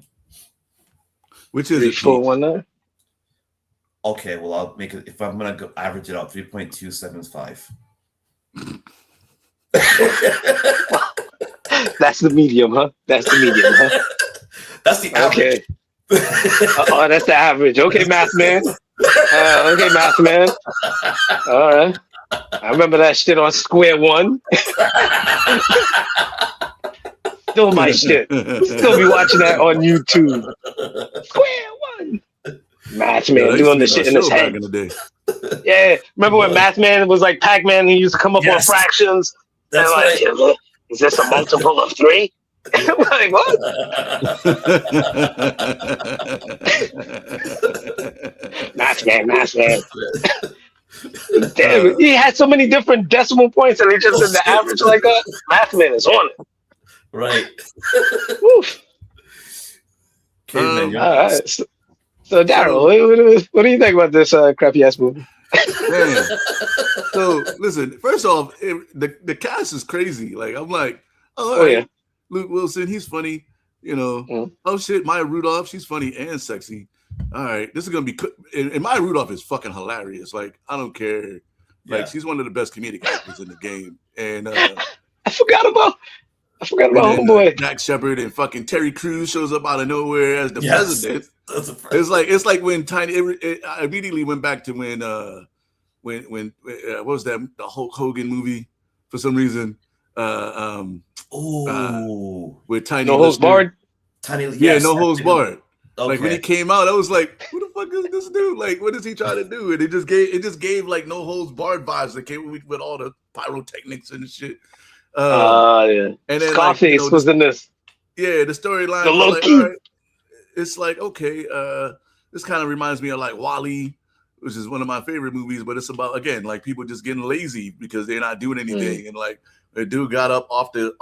Which is 3.419? Okay, well, I'll make it, if I'm going to go average it out, 3.275. That's the medium, huh? That's the medium, huh? That's the average. Okay. That's the average. Okay, math man. Okay, math man. All right. I remember that shit on Square One. Still my shit. Still be watching that on YouTube. Square One. Math man doing the shit in his head. In the day. Yeah. Remember when Math Man was like Pac-Man? He used to come up with fractions. That's right. Like, is this a multiple of 3? Like, what? Math man. Damn, he had so many different decimal points and he just did the average like that. Math man is on it. Right. Woof. Caveman, all right. So Daryl, what do you think about this crappy ass movie? Man. So listen, first off, the cast is crazy. Like I'm like, oh yeah. Luke Wilson, he's funny. Oh shit, Maya Rudolph, she's funny and sexy. All right, this is gonna be. And Maya Rudolph is fucking hilarious. Like I don't care. Like she's one of the best comedic actors in the game. And I forgot about homeboy. Jack Shepard and fucking Terry Crews shows up out of nowhere as the president. It's like when I immediately went back to when what was that, the Hulk Hogan movie for some reason. With Tiny No Holds Barred. No Holds Barred. Okay. Like when he came out, I was like, "Who the fuck is this dude? Like, what is he trying to do?" And it just gave like No Holds Barred vibes that came with all the pyrotechnics and shit. And then Scarface was in this. Yeah, the storyline. The low like, key. right, it's like, okay, this kind of reminds me of like Wall-E, which is one of my favorite movies, but it's about, again, like people just getting lazy because they're not doing anything. And like the dude got up off the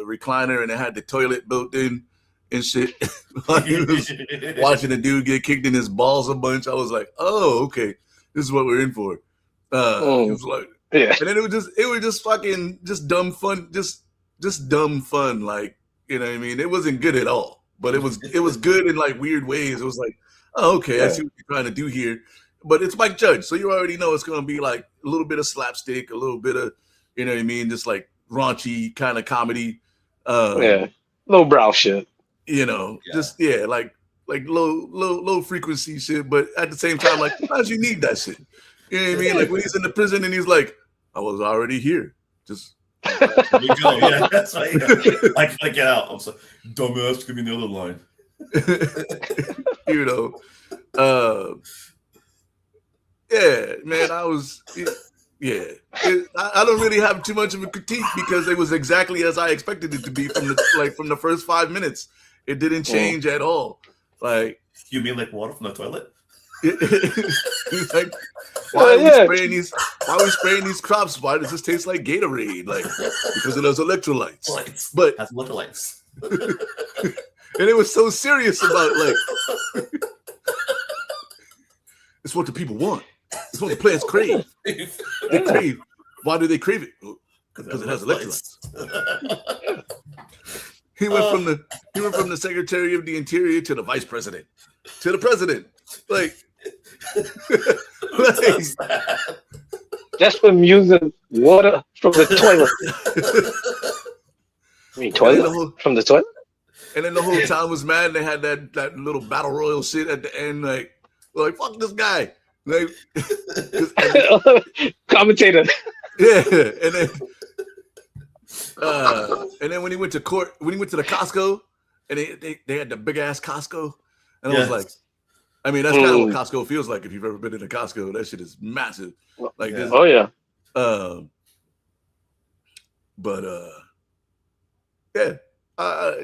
recliner and it had the toilet built in and shit. He was watching the dude get kicked in his balls a bunch. I was like, oh, okay, this is what we're in for. It was like, and then it was just fucking just dumb fun, just dumb fun. Like, you know what I mean? It wasn't good at all, but it was good in like weird ways. It was like, oh, okay, I see what you're trying to do here. But it's Mike Judge, so you already know it's gonna be like a little bit of slapstick, a little bit of, you know what I mean, just like raunchy kind of comedy. Low brow shit. Just like low frequency shit, but at the same time, like sometimes you need that shit. You know what I mean? Like when he's in the prison and he's like, I was already here. Just There you go. Yeah, that's right. Yeah. I can't get out. I'm sorry. Dumbass, give me the other line. You know, yeah, man, I don't really have too much of a critique because it was exactly as I expected it to be from the first 5 minutes. It didn't change at all. Like, you mean like water from the toilet? Like, why are we spraying these crops? Why does this taste like Gatorade? Like, because it has electrolytes. But has electrolytes. And it was so serious about like it's what the people want. It's what the plants crave. They crave. Why do they crave it? Because it has electrolytes. He went from the Secretary of the Interior to the Vice President to the President. Like just from using water from the toilet. I mean, toilet from the toilet. And then the whole town was mad. And they had that little battle royal shit at the end, like fuck this guy, like commentator. Yeah, and then when he went to court, when he went to the Costco, and they had the big ass Costco, and I was like, I mean, that's kind of what Costco feels like if you've ever been in a Costco. That shit is massive. Like this. Oh yeah. But yeah.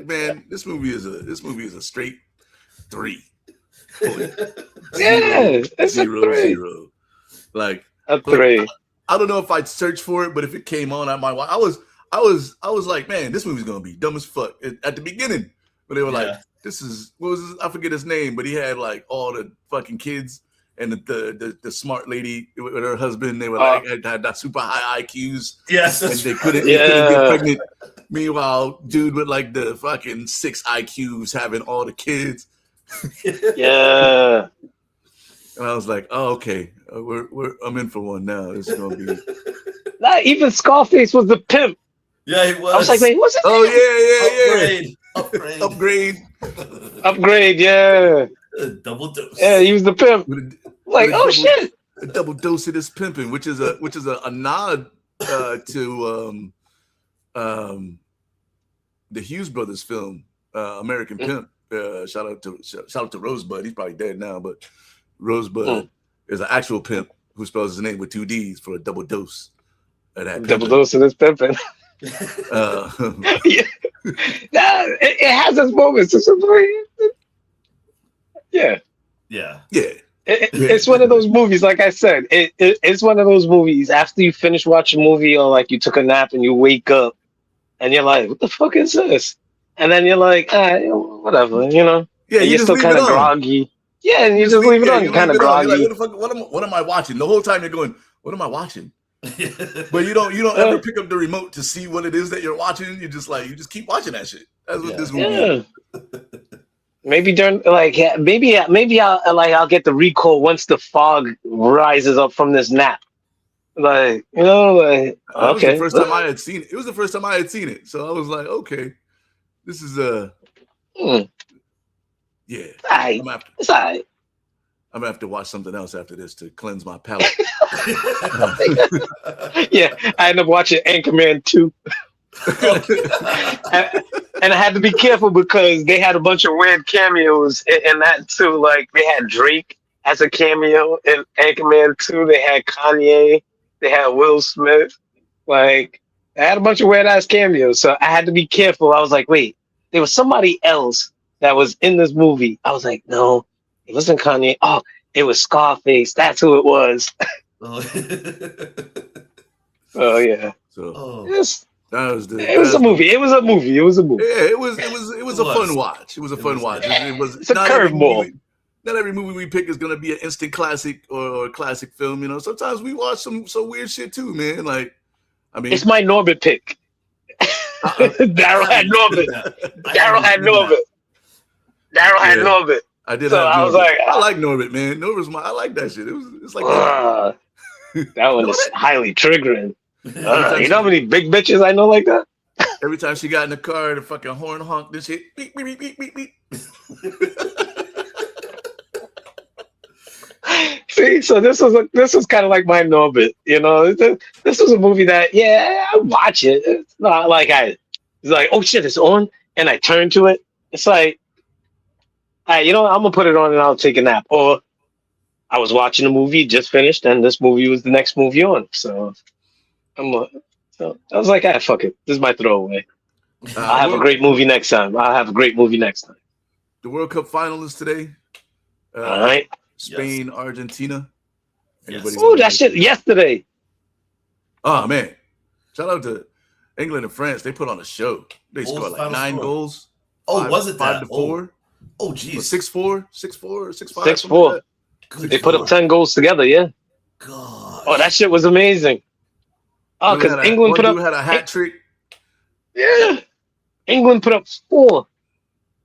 Man, this movie is a straight 3. Yeah, it's a 3. Like a 3. I don't know if I'd search for it, but if it came on, I might watch. I was like, man, this movie's gonna be dumb as fuck at the beginning. But they were like, this is I forget his name, but he had like all the fucking kids and the smart lady with her husband. They were like had that super high IQs. Yes, and they couldn't get pregnant. Meanwhile, dude with like the fucking 6 IQs having all the kids. Yeah. And I was like, oh, okay. I'm in for one now. This is gonna be. Not even Scarface was the pimp. Yeah, he was. I was like, wait, what's it? Oh yeah. Upgrade. Yeah. Double dose. Yeah, he was the pimp. Shit. A double dose of this pimping, which is a nod to the Hughes brothers film, American Pimp. Shout out to Rosebud. He's probably dead now, but Rosebud is an actual pimp who spells his name with 2 D's for a double dose of that. Double dose of this pimping. It has its moments. Yeah. It's one of those movies, like I said. It's one of those movies. After you finish watching a movie, or like you took a nap and you wake up, and you're like, "What the fuck is this?" And then you're like, "Whatever," you know. Yeah, you're still kind of groggy. Yeah, and you just leave it on. You're kind of groggy. Like, what am I watching? The whole time you're going, "What am I watching?" But you don't ever pick up the remote to see what it is that you're watching. You just keep watching that shit. That's what this movie is. Maybe during maybe I'll get the recall once the fog rises up from this nap. Okay. It was the first time I had seen it. It was the first time I had seen it, so I was like, okay, this is yeah. It's all right. I'm gonna have to watch something else after this to cleanse my palate. Yeah, I ended up watching Anchorman 2. And I had to be careful because they had a bunch of weird cameos in that too. Like they had Drake as a cameo in Anchorman 2. They had Kanye. They had Will Smith. Like I had a bunch of weird ass cameos, so I had to be careful. I was like, wait, there was somebody else that was in this movie. I was like, no, it wasn't Kanye. Oh, it was Scarface. That's who it was. Oh yeah. So yes. It was a movie. It was a movie. Yeah, it was a fun watch. It was a fun watch. It's a curveball. Not every movie we pick is gonna be an instant classic or a classic film. You know, sometimes we watch some weird shit too, man. Like, I mean, it's my Norbit pick. Daryl had Norbit. I did. So I was like, I like Norbit, man. I like that shit. It's like that one is highly triggering. You know how many big bitches I know like that? Every time she got in the car, the fucking horn honked this shit. Beep, beep, beep, beep, beep, beep. See, so this was kind of like my Norbit, you know. This was a movie that, yeah, I watch it. It's not like it's like, oh shit, it's on, and I turn to it. It's like, you know, I'm gonna put it on and I'll take a nap. Or I was watching a movie, just finished, and this movie was the next movie on. So so I was like, fuck it, this is my throwaway. I'll have a great movie next time. The World Cup finalists today. All right. Spain, yes. Argentina. Oh, that shit yesterday. Oh man. Shout out to England and France. They put on a show. They scored like 9 goals. Oh, was it 5-4? Oh, geez. 6-4, 6-4, 6-5. 6-4. They put up 10 goals together, yeah. God. Oh, that shit was amazing. Oh, because England had a hat trick. Yeah. England put up 4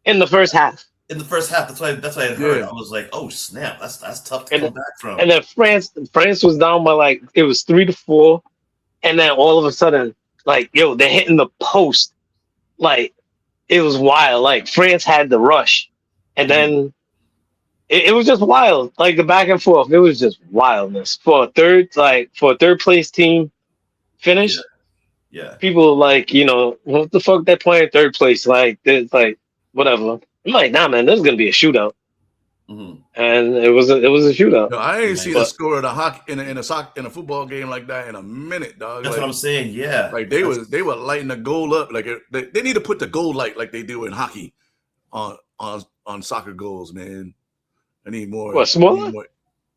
in the first half. In the first half, that's why I heard. Yeah. I was like, "Oh snap, that's tough to come back from." And then France was down by like it was 3-4, and then all of a sudden, like they're hitting the post, like it was wild. Like France had the rush, and then it was just wild. Like the back and forth, it was just wildness for a third place team finish. Yeah. People like what the fuck they're playing third place like it's whatever. I'm like, nah, man, this is gonna be a shootout, and it was a shootout. No, I ain't seen a score in a hockey in a football game like that in a minute, dog. That's what I'm saying. Yeah, like they were lighting the goal up. Like they need to put the goal light like they do in hockey on soccer goals, man. I need more. What, smaller?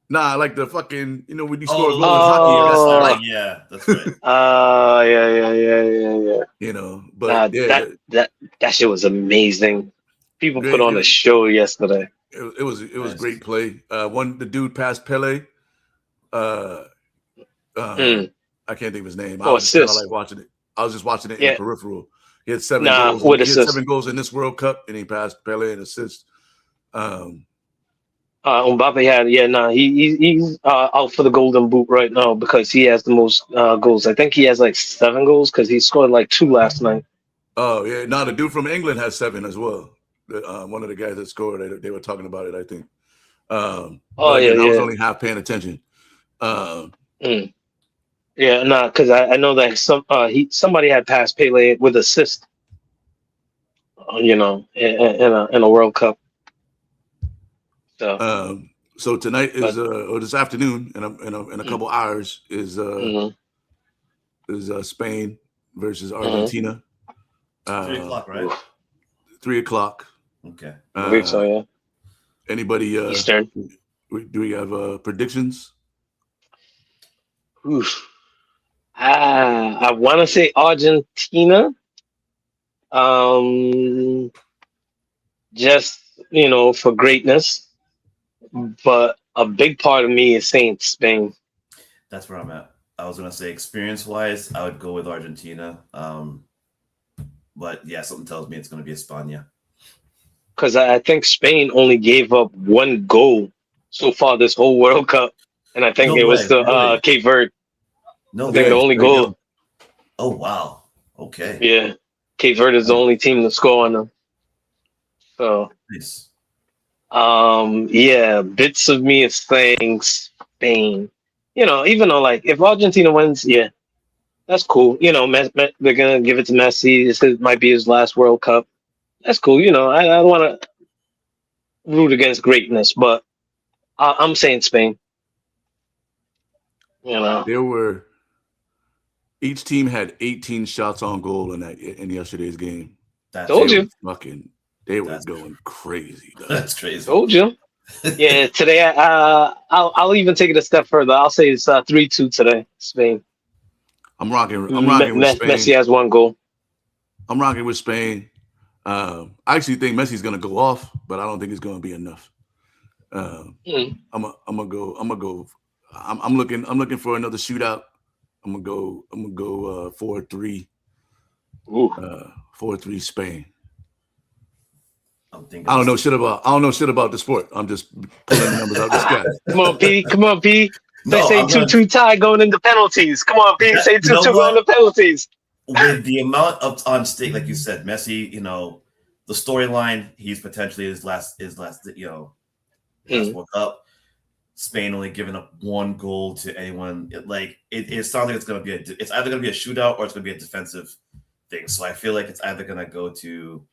Nah, like the fucking when you score a goal in hockey. Yeah, that's right. Yeah. But that shit was amazing. People put on a show yesterday. It was great play. The dude passed Pele. I can't think of his name. I was kind of like watching it. I was just watching it in the peripheral. He had 7 goals. He had 7 goals in this World Cup, and he passed Pele an assist. Mbappe he's out for the Golden Boot right now because he has the most goals. I think he has like 7 goals because he scored like 2 last night. Oh yeah, the dude from England has 7 as well. One of the guys that scored, they were talking about it, I think. I was only half paying attention. Yeah, because I know that somebody had passed Pele with assist. In a World Cup. So tonight is or this afternoon in a couple hours is Spain versus Argentina. 3:00, right? 3:00. Okay. I believe so, yeah. Anybody Eastern? Do we have predictions? Oof. I want to say Argentina. Just for greatness, but a big part of me is saying Spain. That's where I'm at. I was gonna say experience-wise, I would go with Argentina. But yeah, something tells me it's gonna be España. Because I think Spain only gave up 1 goal so far this whole World Cup, and I think was the Cape Verde. No, I think the only goal. Oh wow! Okay. Yeah, Cape Verde is the only team to score on them. So, nice. Bits of me is saying Spain. Even though if Argentina wins, yeah, that's cool. They're gonna give it to Messi. This might be his last World Cup. That's cool. I don't want to root against greatness, but I'm saying Spain. Each team had 18 shots on goal in yesterday's game. Told you. They were going crazy. That's crazy. Told you. Yeah, today I'll even take it a step further. I'll say it's 3-2 today, Spain. I'm rocking with Spain. Messi has 1 goal. I'm rocking with Spain. I actually think Messi's gonna go off, but I don't think it's gonna be enough. I'm gonna go. I'm looking for another shootout. I'm gonna go 4-3. 4-3 Spain. I don't know shit about the sport. I'm just pulling the numbers out the sky. Come on, P. They say 2-2 tie going into penalties. Come on, P. Say 2-2 going into penalties. With the amount on stake, like you said, Messi, the storyline, he's potentially his last World Cup. Spain only giving up 1 goal to anyone. It sounds like it's gonna be it's either gonna be a shootout or it's gonna be a defensive thing. So I feel like it's either gonna go to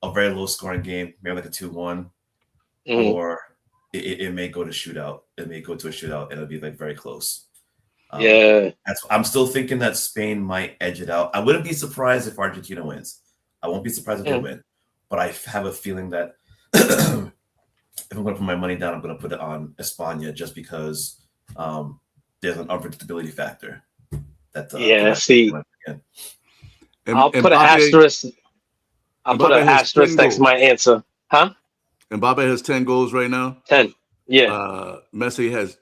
a very low scoring game, maybe like a 2-1, or it may go to shootout. It may go to a shootout and it'll be like very close. I'm still thinking that Spain might edge it out. I wouldn't be surprised if Argentina wins. I won't be surprised if they win, but I have a feeling that if I'm going to put my money down, I'm going to put it on España just because there's an unpredictability factor. I'll put an asterisk. I'll put an asterisk next to my answer. Huh? Mbappe has 10 goals right now. 10. Yeah. Messi has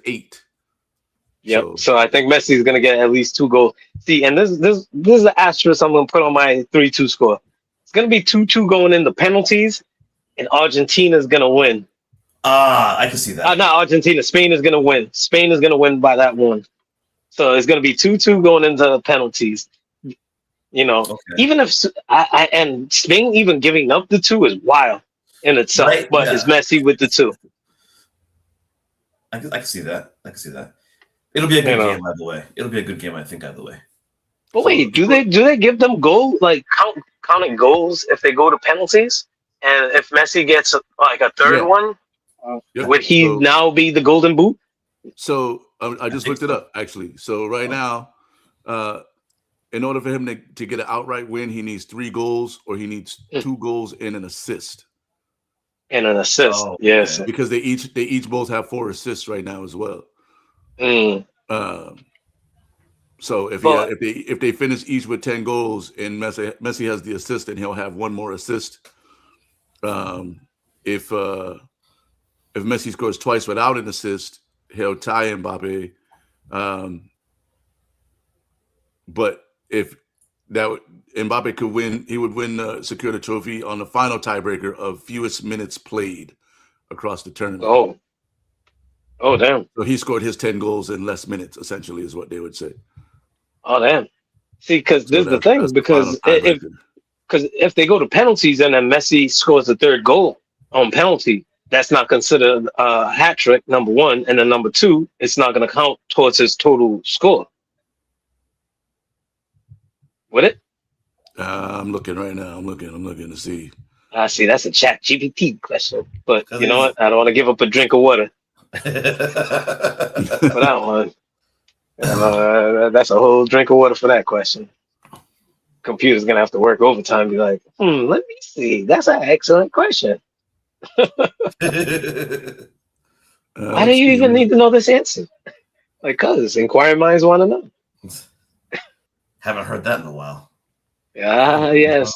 8. Yep. So I think Messi is going to get at least 2 goals. See, and this is the asterisk I'm going to put on my 3-2 score. It's going to be 2-2 going into penalties, and Argentina is going to win. I can see that. Not Argentina. Spain is going to win. Spain is going to win by that 1. So it's going to be 2-2 going into penalties. Even if and Spain even giving up the 2 is wild in itself, but it's Messi with the 2. I can see that. It'll be a good game, by the way. It'll be a good game, I think, either way. But wait, do they give them goal counting goals if they go to penalties? And if Messi gets like a third one, would he now be the golden boot? So I just looked it up actually. So right now, in order for him to get an outright win, he needs 3 goals or he needs 2 goals and an assist. Yes, because they each both have 4 assists right now as well. So if they finish each with 10 goals and Messi has the assist, then he'll have 1 more assist. If Messi scores twice without an assist, he'll tie Mbappe. But if that Mbappe could win, he would secure the trophy on the final tiebreaker of fewest minutes played across the tournament. Oh, damn. So he scored his 10 goals in less minutes, essentially, is what they would say. Oh, damn. See, because this is the thing, because if they go to penalties and then Messi scores the 3rd goal on penalty, that's not considered a hat trick, number 1. And then number 2, it's not going to count towards his total score. Would it? I'm looking right now. I'm looking to see. See, that's a chat GPT question. But you know what? I don't want to give up a drink of water. For that one. That's a whole drink of water for that question. Computer's going to have to work overtime and be like, let me see. That's an excellent question. Why do you even need to know this answer? Because inquiring minds want to know. Haven't heard that in a while. Yes.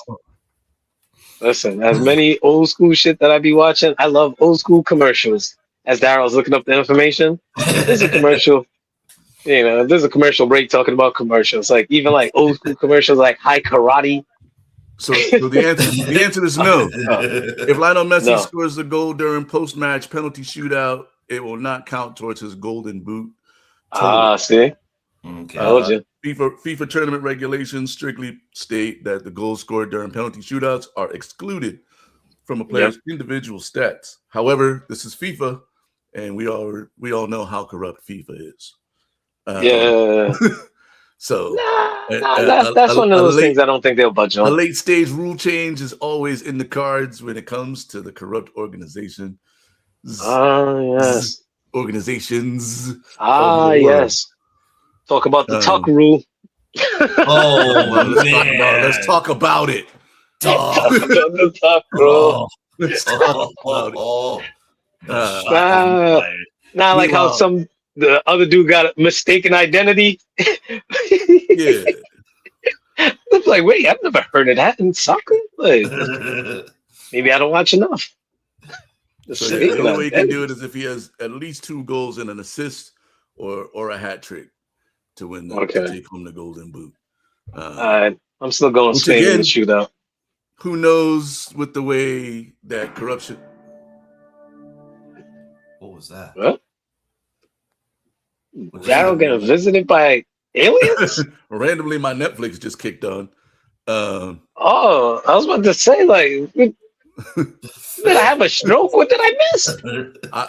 Listen, as many old school shit that I be watching, I love old school commercials. As Daryl's looking up the information, there's a commercial. There's a commercial break talking about commercials, even old school commercials like High Karate. So the answer is no. If Lionel Messi scores the goal during post-match penalty shootout, it will not count towards his golden boot. See? Okay. Told you. FIFA tournament regulations strictly state that the goals scored during penalty shootouts are excluded from a player's individual stats. However, this is FIFA, and we all know how corrupt FIFA is. So that's one of those things I don't think they'll budge on. A late stage rule change is always in the cards when it comes to the corrupt organization. Yes. Organizations. Yes. Talk about the tuck rule. Let's talk about it. The tuck rule. Let's talk about it. Not like how the other dude got a mistaken identity. Yeah. It's like, wait, I've never heard of that in soccer. Maybe I don't watch enough. So the only way he can do it is if he has at least 2 goals and an assist or a hat trick to win to take home the golden boot. I'm still going Spain in the shootout. Who knows with the way that corruption. What was that? What? Daryl getting visited by aliens? Randomly, my Netflix just kicked on. I was about to say, Did I have a stroke? What did I miss?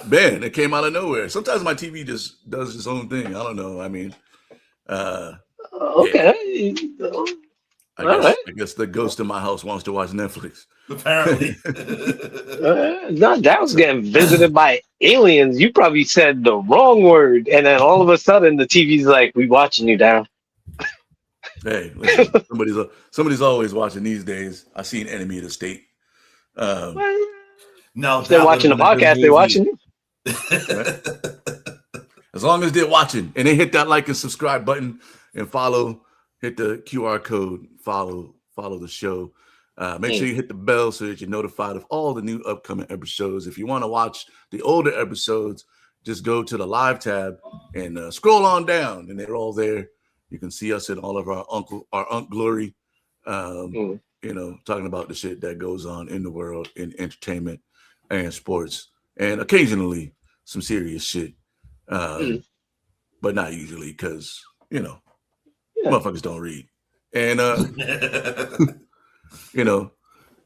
Man, it came out of nowhere. Sometimes my TV just does its own thing. I don't know. I mean, okay. I guess the ghost in my house wants to watch Netflix. Apparently. No, that was getting visited by aliens. You probably said the wrong word, and then all of a sudden the TV's like, "We watching you, Darryl." Hey, listen, somebody's always watching these days. I seen Enemy of the State. No, if they're watching the podcast, they're watching you. As long as they're watching and they hit that like and subscribe button and follow, hit the QR code, follow the show. Make sure you hit the bell so that you're notified of all the new upcoming episodes. If you want to watch the older episodes, just go to the live tab and scroll on down, and they're all there. You can see us in all of our Unc glory, you know, talking about the shit that goes on in the world in entertainment and sports, and occasionally some serious shit, but not usually because, you know, motherfuckers don't read. And, you know,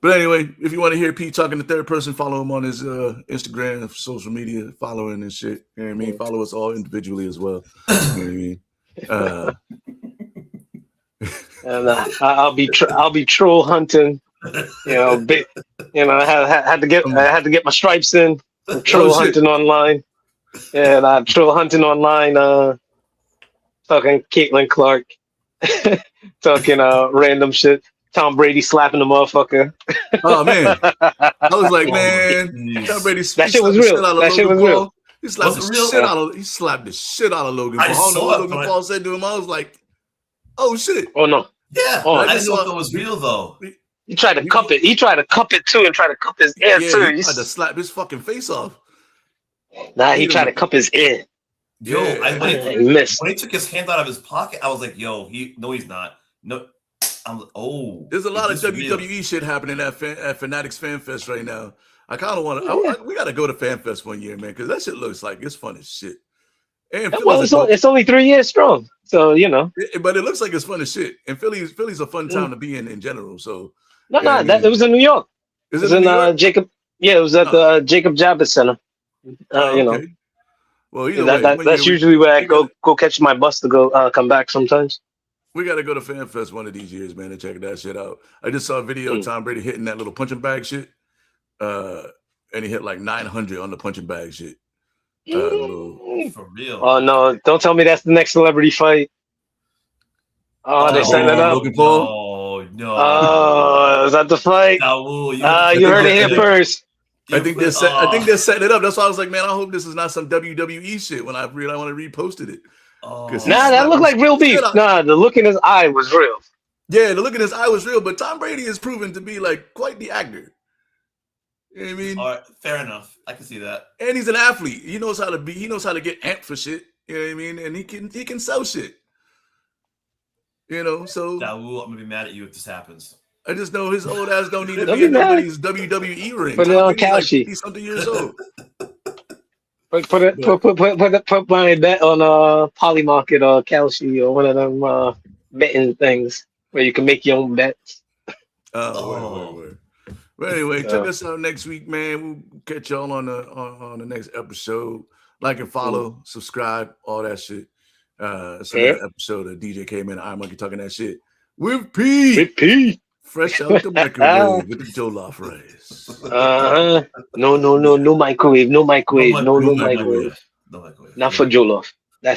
but anyway, if you want to hear Pete talking to third person, follow him on his Instagram, social media, following and shit. You know what I mean? Follow us all individually as well. You know what I mean? And I'll be troll hunting. You know, I had to get my stripes in. I'm troll hunting online, and I'm troll hunting online. Talking Caitlin Clark, talking random shit. Tom Brady slapping the motherfucker. Oh man, I was like, man, Tom Brady. That shit was real. That shit was real. He slapped the shit out of Logan Paul. I don't know what Logan Paul said to him. I was like, oh shit. Oh no. Yeah. I didn't know if it was real though. He tried to cup it. He tried to cup it too, and tried to cup his ear too. He tried to slap his fucking face off. Nah, he tried to cup his ear. Yo, he missed. When he took his hand out of his pocket, I was like, yo, he's not. No. There's a lot of WWE shit happening at Fanatics Fan Fest right now. I kind of want to. We got to go to Fan Fest one year, man, because that shit looks like it's fun as shit. And well, it's only 3 years strong, so you know. But it looks like it's fun as shit. And Philly's a fun town to be in general. So no, it was in New York. It was in Jacob. Yeah, it was at the Jacob Javits Center. You know. Well, that's usually where I go catch my bus to go come back sometimes. We got to go to Fan Fest one of these years, man, and check that shit out. I just saw a video of Tom Brady hitting that little punching bag shit. And he hit like 900 on the punching bag shit. For real. Oh, no. Don't tell me that's the next celebrity fight. Oh, they setting it up. Logan Paul? No. Oh, is that the fight? You heard it here first. I think they're setting it up. That's why I was like, man, I hope this is not some WWE shit when I want to reposted it. That looked like real beef. Nah, the look in his eye was real. Yeah, the look in his eye was real, but Tom Brady is proven to be like quite the actor. You know what I mean? All right, fair enough. I can see that. And he's an athlete. He knows how to get amped for shit. You know what I mean? And he can sell shit. You know, so Dawu, I'm gonna be mad at you if this happens. I just know his old ass don't need to be in nobody's WWE ring. Put it on Kalshi. He's something years old. Put my bet on Polymarket or Kalshi or one of them betting things where you can make your own bets. Word. But anyway, check us out next week, man. We'll catch y'all on the next episode. Like and follow, subscribe, all that shit. It's another episode of DJ Caveman and IronMonkey talking that shit with P. Fresh out the microwave with the Jollof rice. No microwave. No microwave. Not for Jollof.